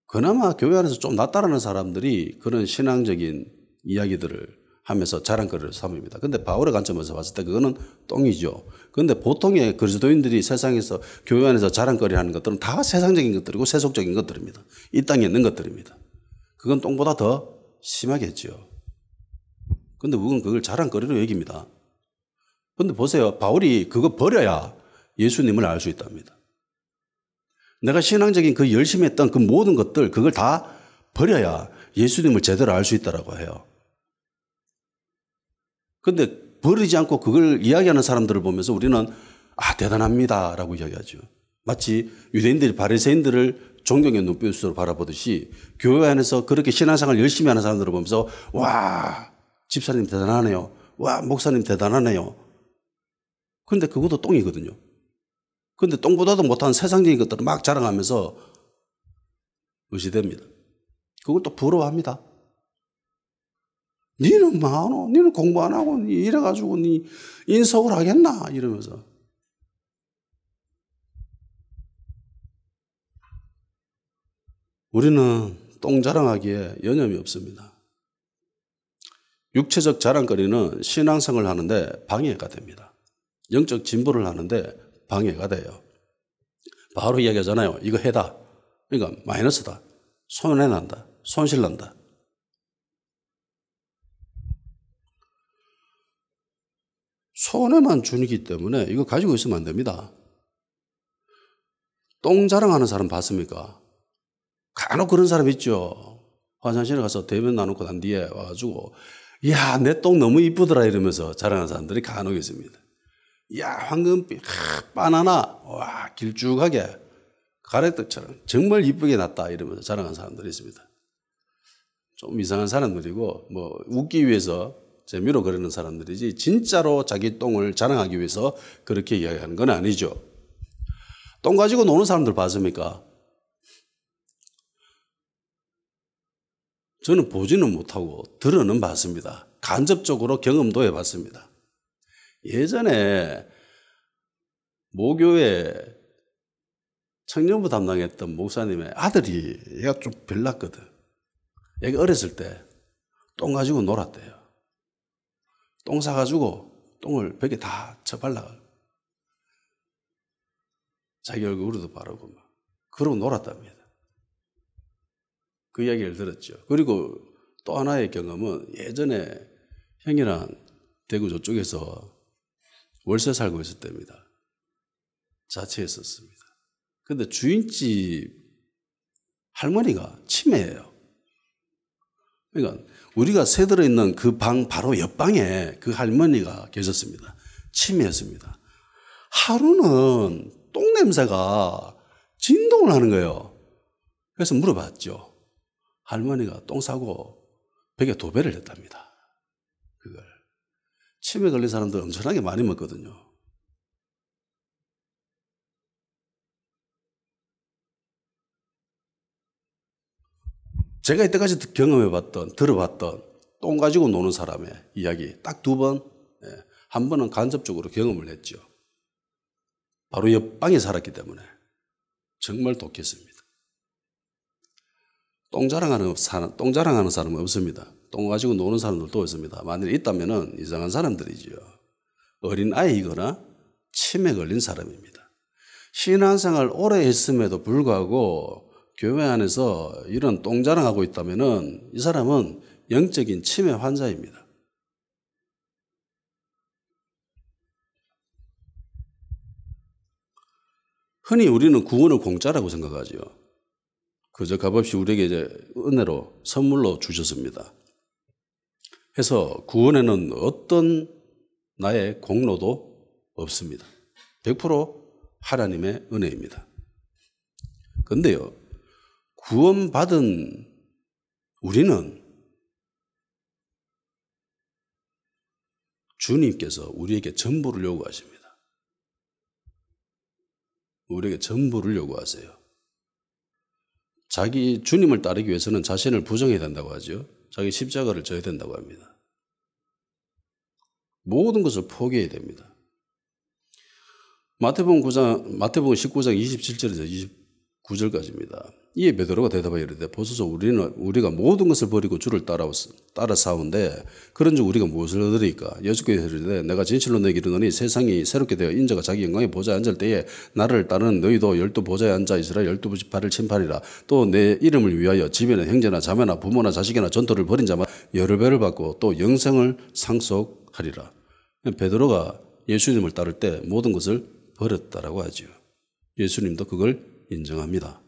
그나마 교회 안에서 좀 낫다라는 사람들이 그런 신앙적인 이야기들을 하면서 자랑거리를 삼습니다. 근데 바울의 관점에서 봤을 때 그거는 똥이죠. 그런데 보통의 그리스도인들이 세상에서 교회 안에서 자랑거리 하는 것들은 다 세상적인 것들이고 세속적인 것들입니다. 이 땅에 있는 것들입니다. 그건 똥보다 더 심하겠죠. 근데 우리는 그걸 자랑거리로 여깁니다. 근데 보세요. 바울이 그거 버려야 예수님을 알 수 있답니다. 내가 신앙적인 그 열심히 했던 그 모든 것들, 그걸 다 버려야 예수님을 제대로 알 수 있다라고 해요. 근데 버리지 않고 그걸 이야기하는 사람들을 보면서 우리는 대단합니다 라고 이야기하죠. 마치 유대인들이 바리새인들을 존경의 눈빛으로 바라보듯이 교회 안에서 그렇게 신앙생활 열심히 하는 사람들을 보면서 와, 집사님 대단하네요. 와, 목사님 대단하네요. 근데 그것도 똥이거든요. 근데 똥보다도 못한 세상적인 것들을 막 자랑하면서 의시됩니다. 그걸 또 부러워합니다. 니는 많어. 니는 공부 안 하고 이래가지고 니 인석을 하겠나? 이러면서. 우리는 똥 자랑하기에 여념이 없습니다. 육체적 자랑거리는 신앙생활을 하는데 방해가 됩니다. 영적 진보를 하는데 방해가 돼요. 바로 이야기하잖아요. 이거 해다. 그러니까 마이너스다. 손해난다. 손실난다. 손해만 주기 때문에 이거 가지고 있으면 안 됩니다. 똥 자랑하는 사람 봤습니까? 간혹 그런 사람 있죠. 화장실에 가서 대면 나누고 난 뒤에 와가지고 야, 내 똥 너무 이쁘더라 이러면서 자랑하는 사람들이 간혹 있습니다. 야, 황금빛, 바나나, 와, 길쭉하게 가래떡처럼 정말 이쁘게 났다 이러면서 자랑하는 사람들이 있습니다. 좀 이상한 사람들이고 웃기 위해서 재미로 그러는 사람들이지 진짜로 자기 똥을 자랑하기 위해서 그렇게 이야기하는 건 아니죠. 똥 가지고 노는 사람들 봤습니까? 저는 보지는 못하고 들어는 봤습니다. 간접적으로 경험도 해봤습니다. 예전에 모교회 청년부 담당했던 목사님의 아들이 얘가 좀 별났거든. 얘가 어렸을 때 똥 가지고 놀았대요. 똥 사가지고 똥을 벽에 다 쳐발라. 자기 얼굴에도 바르고 막. 그러고 놀았답니다. 그 이야기를 들었죠. 그리고 또 하나의 경험은 예전에 형이랑 대구 저쪽에서 월세 살고 있을 때입니다. 자취했었습니다. 근데 주인집 할머니가 치매예요. 그러니까 우리가 새들어 있는 그 방 바로 옆방에 그 할머니가 계셨습니다. 치매였습니다. 하루는 똥 냄새가 진동을 하는 거예요. 그래서 물어봤죠. 할머니가 똥 싸고 벽에 도배를 했답니다. 그걸. 치매 걸린 사람들 엄청나게 많이 먹거든요. 제가 이때까지 경험해봤던, 들어봤던 똥 가지고 노는 사람의 이야기 딱 2번, 한 번은 간접적으로 경험을 했죠. 바로 옆방에 살았기 때문에 정말 독했습니다. 똥 자랑하는 사람은 없습니다. 똥 가지고 노는 사람들도 있습니다. 만일 있다면 이상한 사람들이지요. 어린 아이거나 치매 걸린 사람입니다. 신앙생활 오래 했음에도 불구하고 교회 안에서 이런 똥 자랑하고 있다면 이 사람은 영적인 치매 환자입니다. 흔히 우리는 구원을 공짜라고 생각하죠. 그저 값없이 우리에게 이제 은혜로 선물로 주셨습니다. 해서 구원에는 어떤 나의 공로도 없습니다. 100% 하나님의 은혜입니다. 그런데요, 구원받은 우리는 주님께서 우리에게 전부를 요구하십니다. 우리에게 전부를 요구하세요. 자기 주님을 따르기 위해서는 자신을 부정해야 된다고 하죠. 자기 십자가를 져야 된다고 합니다. 모든 것을 포기해야 됩니다. 마태복음 19장 27절에서 29절까지입니다. 이에 베드로가 대답하여 이르되 보소서 우리가 모든 것을 버리고 주를 따라 싸운데 그런즉 우리가 무엇을 얻으리까? 예수께서 이르되 내가 진실로 너에게 이르노니 세상이 새롭게 되어 인자가 자기 영광의 보좌에 앉을 때에 나를 따르는 너희도 12 보좌에 앉아 이스라엘 12 지파를 침판이라. 또 내 이름을 위하여 집에는 형제나 자매나 부모나 자식이나 전토를 벌인 자만 열흘 배를 받고 또 영생을 상속하리라. 베드로가 예수님을 따를 때 모든 것을 버렸다라고 하죠. 예수님도 그걸 인정합니다.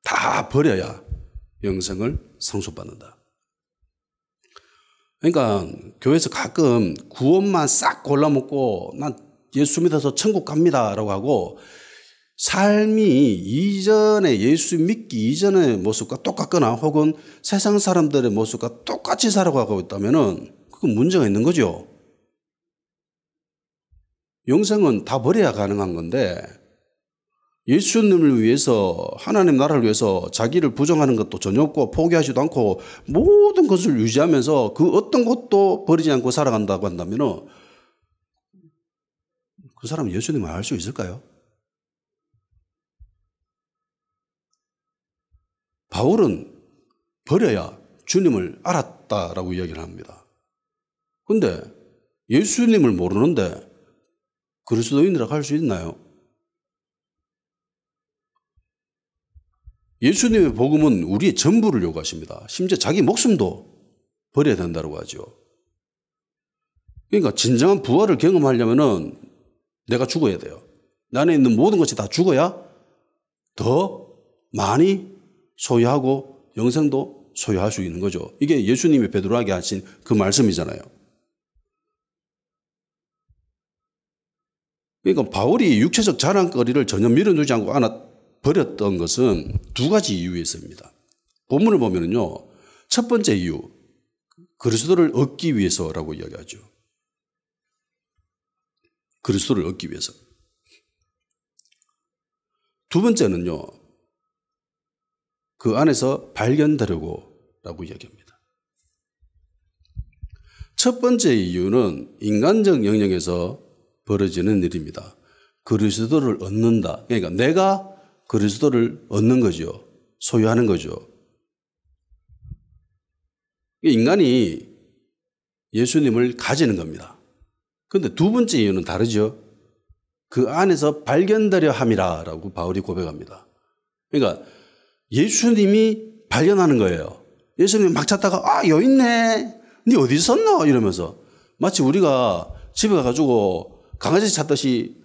다 버려야 영생을 상속받는다. 그러니까 교회에서 가끔 구원만 싹 골라먹고 난 예수 믿어서 천국 갑니다라고 하고 삶이 이전에 예수 믿기 이전의 모습과 똑같거나 혹은 세상 사람들의 모습과 똑같이 살아가고 있다면 그건 문제가 있는 거죠. 영생은 다 버려야 가능한 건데 예수님을 위해서 하나님 나라를 위해서 자기를 부정하는 것도 전혀 없고 포기하지도 않고 모든 것을 유지하면서 그 어떤 것도 버리지 않고 살아간다고 한다면 그 사람은 예수님을 알 수 있을까요? 바울은 버려야 주님을 알았다라고 이야기를 합니다. 그런데 예수님을 모르는데 그리스도인이라고 할 수 있나요? 예수님의 복음은 우리의 전부를 요구하십니다. 심지어 자기 목숨도 버려야 된다고 하죠. 그러니까 진정한 부활을 경험하려면 내가 죽어야 돼요. 내 안에 있는 모든 것이 다 죽어야 더 많이 소유하고 영생도 소유할 수 있는 거죠. 이게 예수님이 베드로에게 하신 그 말씀이잖아요. 그러니까 바울이 육체적 자랑거리를 전혀 밀어두지 않고 버렸던 것은 두 가지 이유에 있습니다. 본문을 보면요. 첫 번째 이유, 그리스도를 얻기 위해서라고 이야기하죠. 그리스도를 얻기 위해서. 두 번째는요. 그 안에서 발견되려고라고 이야기합니다. 첫 번째 이유는 인간적 영역에서 벌어지는 일입니다. 그리스도를 얻는다. 그러니까 내가 그리스도를 얻는 거죠. 소유하는 거죠. 인간이 예수님을 가지는 겁니다. 그런데 두 번째 이유는 다르죠. 그 안에서 발견되려 함이라고 바울이 고백합니다. 그러니까 예수님이 발견하는 거예요. 예수님이 막 찾다가 여기 있네. 네 어디 있었노? 이러면서 마치 우리가 집에 가가지고 강아지 찾듯이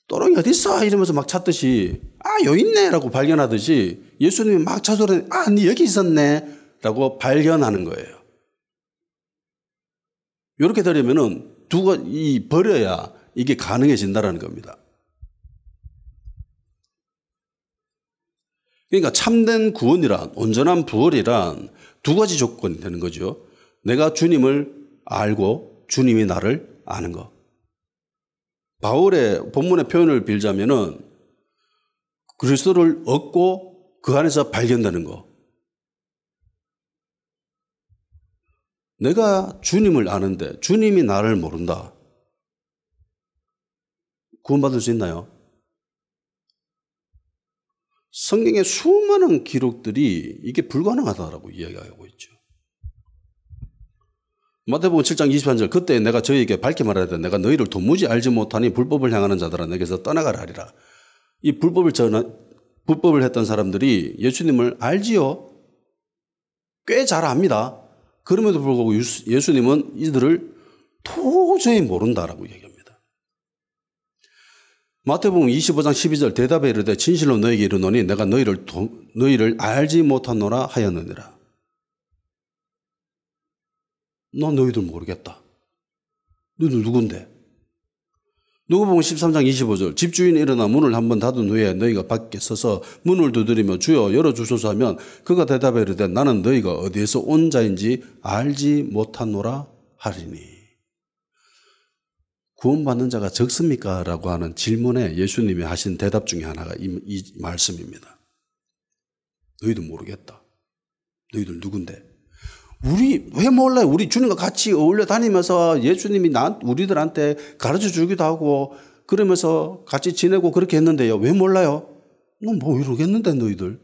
또롱이 어디 있어? 이러면서 막 찾듯이 여기 있네 라고 발견하듯이 예수님이 막 찾으러 네 여기 있었네 라고 발견하는 거예요. 이렇게 되려면은 버려야 이게 가능해진다라는 겁니다. 그러니까 참된 구원이란, 온전한 부활이란 두 가지 조건이 되는 거죠. 내가 주님을 알고 주님이 나를 아는 것. 바울의 본문의 표현을 빌자면은 그리스도를 얻고 그 안에서 발견되는 것. 내가 주님을 아는데 주님이 나를 모른다. 구원받을 수 있나요? 성경의 수많은 기록들이 이게 불가능하다라고 이야기하고 있죠. 마태복음 7장 23절 그때 내가 저희에게 밝게 말하되 내가 너희를 도무지 알지 못하니 불법을 향하는 자들아 내게서 떠나가라 하리라. 이 불법을 했던 사람들이 예수님을 알지요. 꽤 잘 압니다. 그럼에도 불구하고 예수님은 이들을 도저히 모른다라고 얘기합니다. 마태복음 25장 12절 대답에 이르되 진실로 너에게 이르노니 내가 너희를 알지 못하노라 하였느니라. 나 너희들 모르겠다. 너희들 누군데? 누가복음 13장 25절 집주인이 일어나 문을 한번 닫은 후에 너희가 밖에 서서 문을 두드리며 주여 열어주소서 하면 그가 대답해 이르되 나는 너희가 어디에서 온 자인지 알지 못하노라 하리니. 구원받는 자가 적습니까? 라고 하는 질문에 예수님이 하신 대답 중에 하나가 이 말씀입니다. 너희들 모르겠다. 너희들 누군데? 우리 왜 몰라요? 우리 주님과 같이 어울려 다니면서 예수님이 우리들한테 가르쳐 주기도 하고 그러면서 같이 지내고 그렇게 했는데요. 왜 몰라요? 넌 모르겠는데 너희들.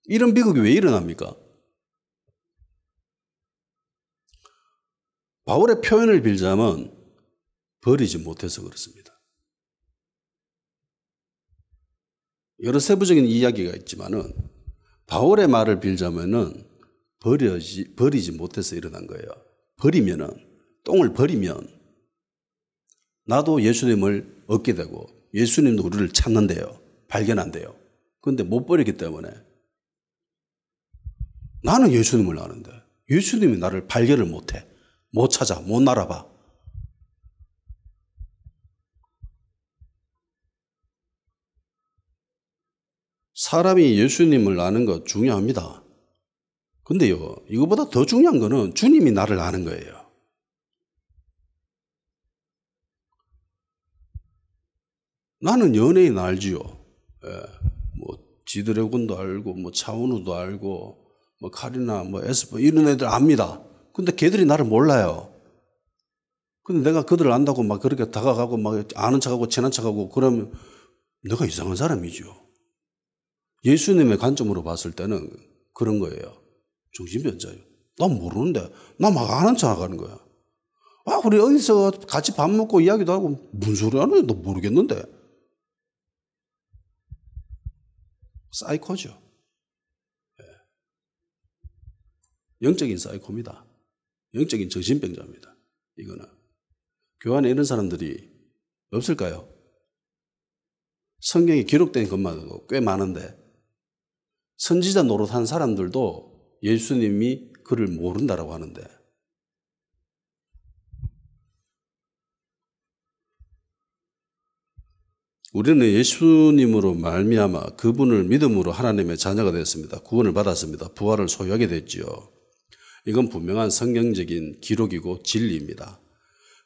이런 비극이 왜 일어납니까? 바울의 표현을 빌자면 버리지 못해서 그렇습니다. 여러 세부적인 이야기가 있지만은 바울의 말을 빌자면은 버리지 못해서 일어난 거예요. 똥을 버리면 나도 예수님을 얻게 되고 예수님도 우리를 찾는데요. 발견한대요. 그런데 못 버리기 때문에 나는 예수님을 아는데 예수님이 나를 발견을 못해. 못 찾아, 못 알아봐. 사람이 예수님을 아는 거 중요합니다. 근데요, 이거보다 더 중요한 거는 주님이 나를 아는 거예요. 나는 연예인 알지요. 지드래곤도 알고, 차은우도 알고, 카리나, 에스파 이런 애들 압니다. 근데 걔들이 나를 몰라요. 근데 내가 그들을 안다고 막 그렇게 다가가고 막 아는 척하고 친한 척하고 그러면 내가 이상한 사람이죠. 예수님의 관점으로 봤을 때는 그런 거예요. 정신병자예요. 난 모르는데 나 막 아는 척 하는 거야. 우리 어디서 같이 밥 먹고 이야기도 하고 무슨 소리 하는 너 모르겠는데. 사이코죠. 영적인 사이코입니다. 영적인 정신병자입니다. 이거는. 교회 안에 이런 사람들이 없을까요? 성경에 기록된 것만으로 꽤 많은데 선지자 노릇한 사람들도 예수님이 그를 모른다라고 하는데 우리는 예수님으로 말미암아 그분을 믿음으로 하나님의 자녀가 되었습니다. 구원을 받았습니다. 부활을 소유하게 됐지요. 이건 분명한 성경적인 기록이고 진리입니다.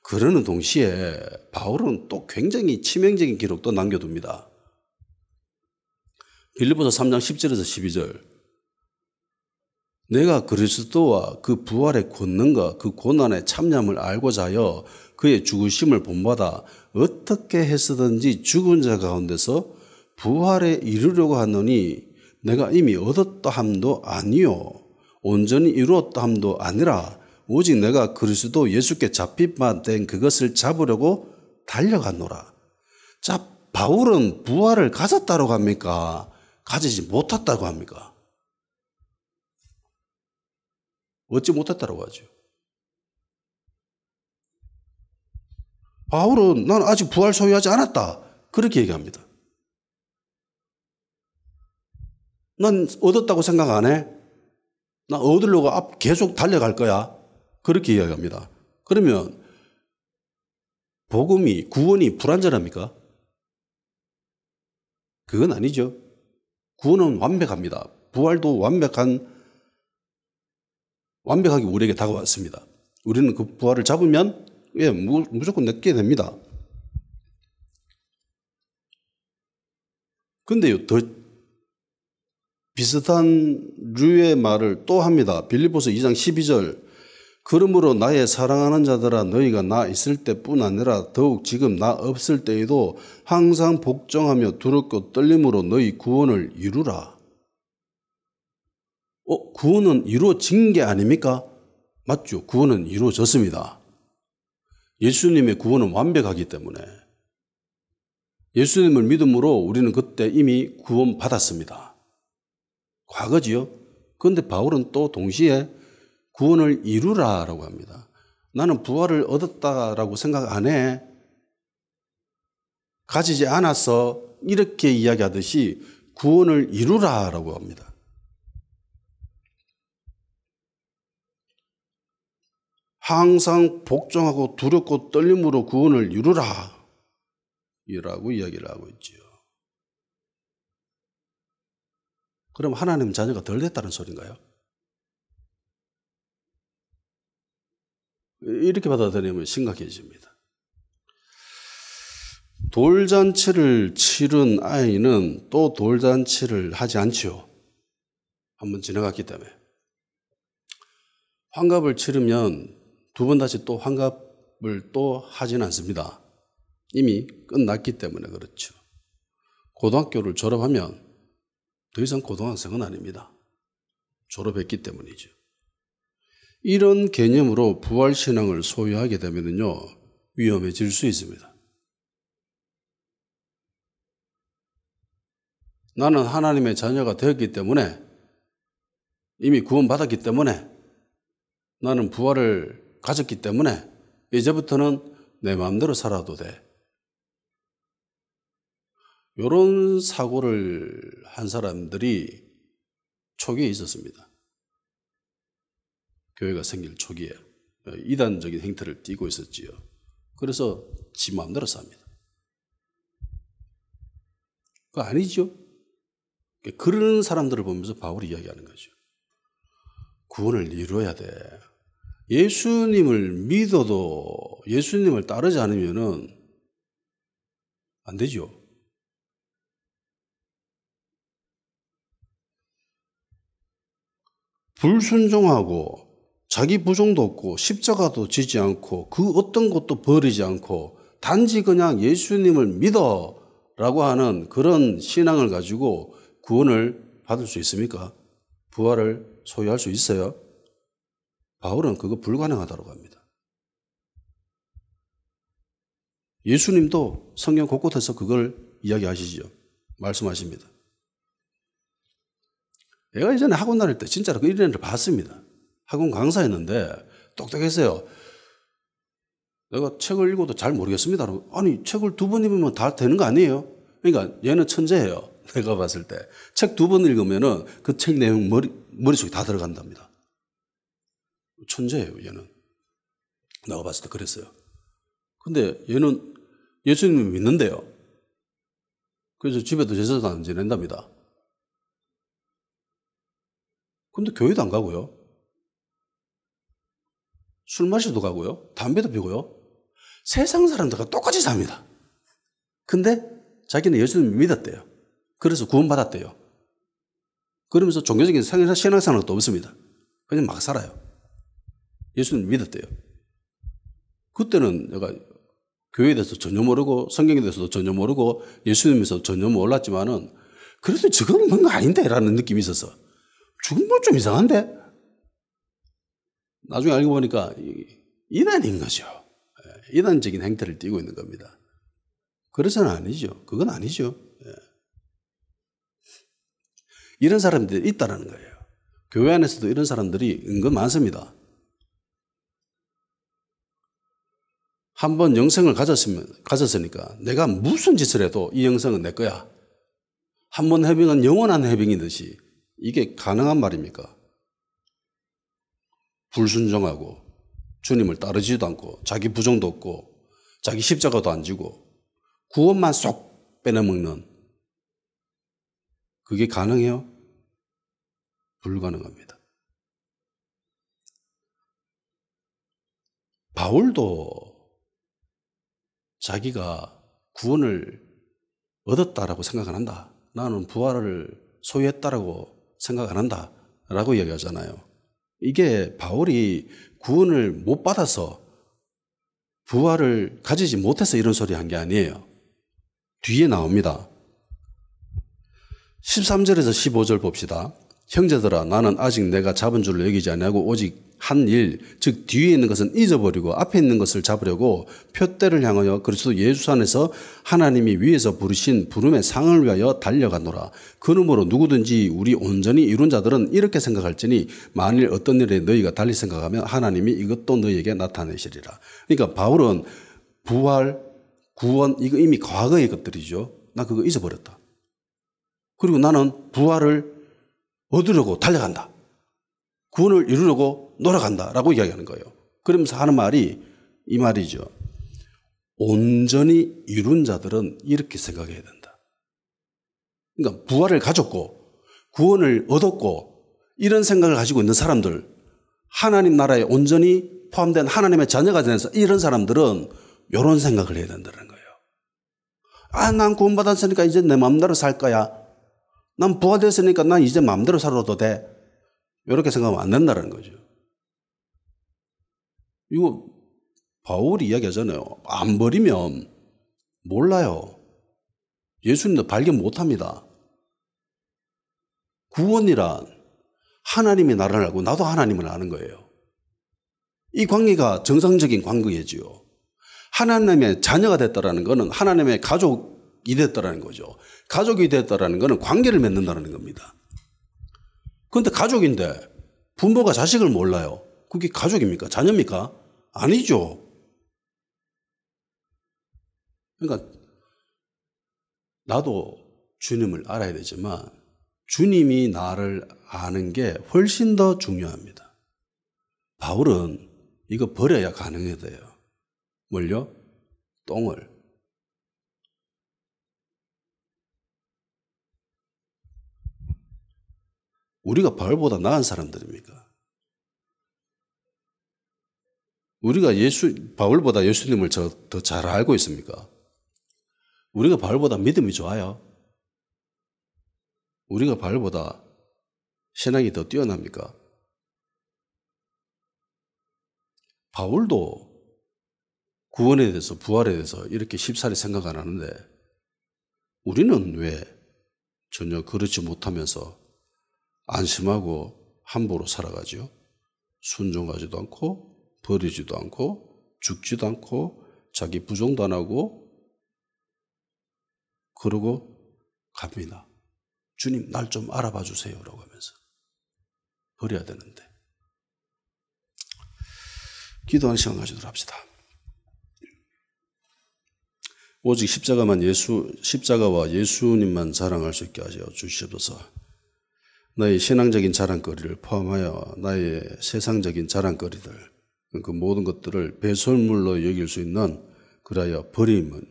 그러는 동시에 바울은 또 굉장히 치명적인 기록도 남겨둡니다. 빌립보서 3장 10절에서 12절 내가 그리스도와 그 부활의 권능과 그 고난의 참념을 알고자 하여 그의 죽으심을 본받아 어떻게 해서든지 죽은 자 가운데서 부활에 이르려고 하노니 내가 이미 얻었다 함도 아니요 온전히 이루었다 함도 아니라 오직 내가 그리스도 예수께 잡힌 바 된 그것을 잡으려고 달려가노라. 자, 바울은 부활을 가졌다고 합니까? 가지지 못했다고 합니까? 얻지 못했다고 하죠. 바울은 난 아직 부활 소유하지 않았다. 그렇게 얘기합니다. 난 얻었다고 생각 안 해? 나 얻으려고 계속 달려갈 거야. 그렇게 이야기합니다. 그러면 구원이 불완전합니까? 그건 아니죠. 구원은 완벽합니다. 부활도 완벽하게 우리에게 다가왔습니다. 우리는 그 부활을 잡으면 무조건 맺게 됩니다. 근데요, 더 비슷한 류의 말을 또 합니다. 빌립보서 2장 12절 그러므로 나의 사랑하는 자들아 너희가 나 있을 때뿐 아니라 더욱 지금 나 없을 때에도 항상 복종하며 두렵고 떨림으로 너희 구원을 이루라. 구원은 이루어진 게 아닙니까? 맞죠? 구원은 이루어졌습니다. 예수님의 구원은 완벽하기 때문에 예수님을 믿음으로 우리는 그때 이미 구원받았습니다. 과거지요. 그런데 바울은 또 동시에 구원을 이루라라고 합니다. 나는 부활을 얻었다라고 생각 안 해. 가지지 않아서 이렇게 이야기하듯이 구원을 이루라라고 합니다. 항상 복종하고 두렵고 떨림으로 구원을 이루라 이라고 이야기를 하고 있지요. 그럼 하나님 자녀가 덜 됐다는 소린가요? 이렇게 받아들이면 심각해집니다. 돌잔치를 치른 아이는 또 돌잔치를 하지 않지요. 한번 지나갔기 때문에. 환갑을 치르면 두 번 다시 또 환갑을 또 하지는 않습니다. 이미 끝났기 때문에 그렇죠. 고등학교를 졸업하면 더 이상 고등학생은 아닙니다. 졸업했기 때문이죠. 이런 개념으로 부활신앙을 소유하게 되면요, 위험해질 수 있습니다. 나는 하나님의 자녀가 되었기 때문에, 이미 구원받았기 때문에, 나는 부활을 가졌기 때문에 이제부터는 내 마음대로 살아도 돼. 이런 사고를 한 사람들이 초기에 있었습니다. 교회가 생길 초기에 이단적인 행태를 띠고 있었지요. 그래서 지 마음대로 삽니다. 그거 아니죠? 그런 사람들을 보면서 바울이 이야기하는 거죠. 구원을 이루어야 돼. 예수님을 믿어도 예수님을 따르지 않으면은 안 되죠. 불순종하고 자기 부정도 없고 십자가도 지지 않고 그 어떤 것도 버리지 않고 단지 그냥 예수님을 믿어라고 하는 그런 신앙을 가지고 구원을 받을 수 있습니까? 부활을 소유할 수 있어요? 바울은 그거 불가능하다고 합니다. 예수님도 성경 곳곳에서 그걸 이야기하시죠. 말씀하십니다. 내가 예전에 학원 다닐 때 진짜로 그 일을 봤습니다. 학원 강사였는데 똑똑했어요. 내가 책을 읽어도 잘 모르겠습니다. 아니, 책을 2번 읽으면 다 되는 거 아니에요? 그러니까 얘는 천재예요. 내가 봤을 때. 책 2번 읽으면은 그 책 내용 머릿속에 다 들어간답니다. 천재예요, 얘는. 내가 봤을 때 그랬어요. 근데 얘는 예수님을 믿는데요. 그래서 집에도 제사도 안 지낸답니다. 근데 교회도 안 가고요. 술 마시도 가고요. 담배도 피고요. 세상 사람들과 똑같이 삽니다. 근데 자기는 예수님을 믿었대요. 그래서 구원받았대요. 그러면서 종교적인 신앙생활도 없습니다. 그냥 막 살아요. 예수님을 믿었대요. 그때는 내가 교회에 대해서 전혀 모르고 성경에 대해서도 전혀 모르고 예수님에 대해서 전혀 몰랐지만은 그래도 저거는 뭔가 아닌데 라는 느낌이 있었어. 정말 좀 이상한데? 나중에 알고 보니까 이단인 거죠. 이단적인 행태를 띠고 있는 겁니다. 그래서는 아니죠. 그건 아니죠. 이런 사람들이 있다는 거예요. 교회 안에서도 이런 사람들이 은근 많습니다. 한번 영생을 가졌으니까 내가 무슨 짓을 해도 이 영생은 내 거야. 한번 해병은 영원한 해병이듯이 이게 가능한 말입니까? 불순종하고 주님을 따르지도 않고 자기 부정도 없고 자기 십자가도 안 지고 구원만 쏙 빼내먹는 그게 가능해요? 불가능합니다. 바울도 자기가 구원을 얻었다라고 생각 안 한다. 나는 부활을 소유했다라고 생각 안 한다. 라고 이야기하잖아요. 이게 바울이 구원을 못 받아서 부활을 가지지 못해서 이런 소리 한 게 아니에요. 뒤에 나옵니다. 13절에서 15절 봅시다. 형제들아 나는 아직 내가 잡은 줄로 여기지 아니하고 오직 한 일, 즉 뒤에 있는 것은 잊어버리고 앞에 있는 것을 잡으려고 표대를 향하여 그리스도 예수 안에서 하나님이 위에서 부르신 부름의 상을 위하여 달려가노라. 그러므로 누구든지 우리 온전히 이룬 자들은 이렇게 생각할지니 만일 어떤 일에 너희가 달리 생각하면 하나님이 이것도 너희에게 나타내시리라. 그러니까 바울은 부활, 구원, 이거 이미 과거의 것들이죠. 나 그거 잊어버렸다. 그리고 나는 부활을 얻으려고 달려간다. 구원을 이루려고 노력한다. 라고 이야기하는 거예요. 그러면서 하는 말이 이 말이죠. 온전히 이룬 자들은 이렇게 생각해야 된다. 그러니까 부활을 가졌고 구원을 얻었고 이런 생각을 가지고 있는 사람들, 하나님 나라에 온전히 포함된 하나님의 자녀가 된 이런 사람들은 이런 생각을 해야 된다는 거예요. 아, 난 구원받았으니까 이제 내 마음대로 살 거야. 난 부활됐으니까 난 이제 마음대로 살아도 돼. 이렇게 생각하면 안 된다는 거죠. 이거 바울이 이야기하잖아요. 안 버리면 몰라요. 예수님도 발견 못합니다. 구원이란 하나님이 나를 알고 나도 하나님을 아는 거예요. 이 관계가 정상적인 관계지요. 하나님의 자녀가 됐다라는 것은 하나님의 가족이 됐다라는 거죠. 가족이 됐다라는 것은 관계를 맺는다는 겁니다. 그런데 가족인데 부모가 자식을 몰라요. 그게 가족입니까? 자녀입니까? 아니죠. 그러니까 나도 주님을 알아야 되지만 주님이 나를 아는 게 훨씬 더 중요합니다. 바울은 이거 버려야 가능해져요. 뭘요? 똥을. 우리가 바울보다 나은 사람들입니까? 우리가 바울보다 예수님을 더 잘 알고 있습니까? 우리가 바울보다 믿음이 좋아요? 우리가 바울보다 신앙이 더 뛰어납니까? 바울도 구원에 대해서 부활에 대해서 이렇게 쉽사리 생각 안 하는데 우리는 왜 전혀 그렇지 못하면서 안심하고 함부로 살아가죠? 순종하지도 않고 버리지도 않고 죽지도 않고 자기 부정도 안 하고 그러고 갑니다. 주님 날 좀 알아봐 주세요 라고 하면서 버려야 되는데 기도하는 시간 가지도록 합시다. 오직 십자가와 예수님만 자랑할 수 있게 하여 주시옵소서. 나의 신앙적인 자랑거리를 포함하여 나의 세상적인 자랑거리들 그 모든 것들을 배설물로 여길 수 있는 그래야 버리면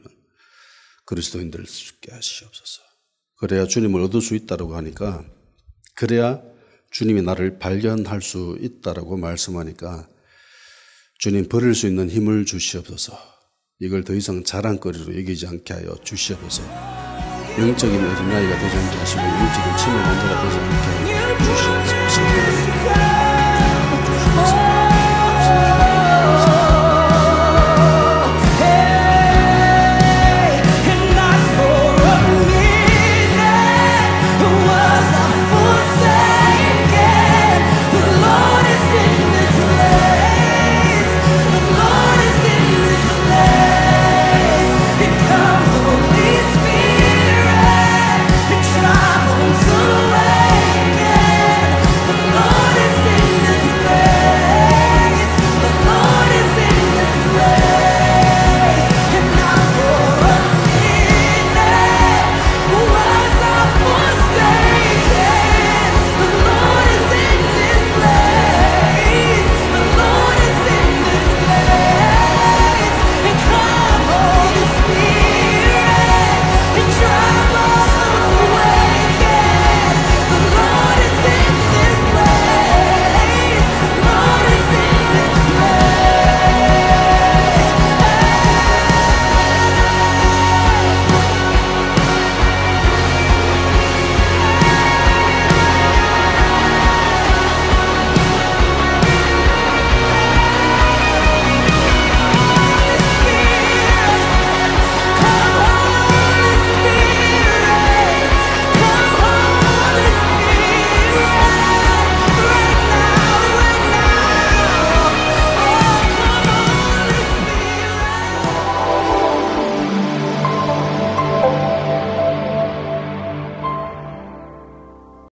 그리스도인들 수 있게 하시옵소서. 그래야 주님을 얻을 수 있다고 하니까 그래야 주님이 나를 발견할 수 있다고 말씀하니까 주님 버릴 수 있는 힘을 주시옵소서. 이걸 더 이상 자랑거리로 여기지 않게 하여 주시옵소서. 영적인 어린아이가 되지 않게 하시고 영적인 치매 환자가 되지 않게 하여 주시옵소서.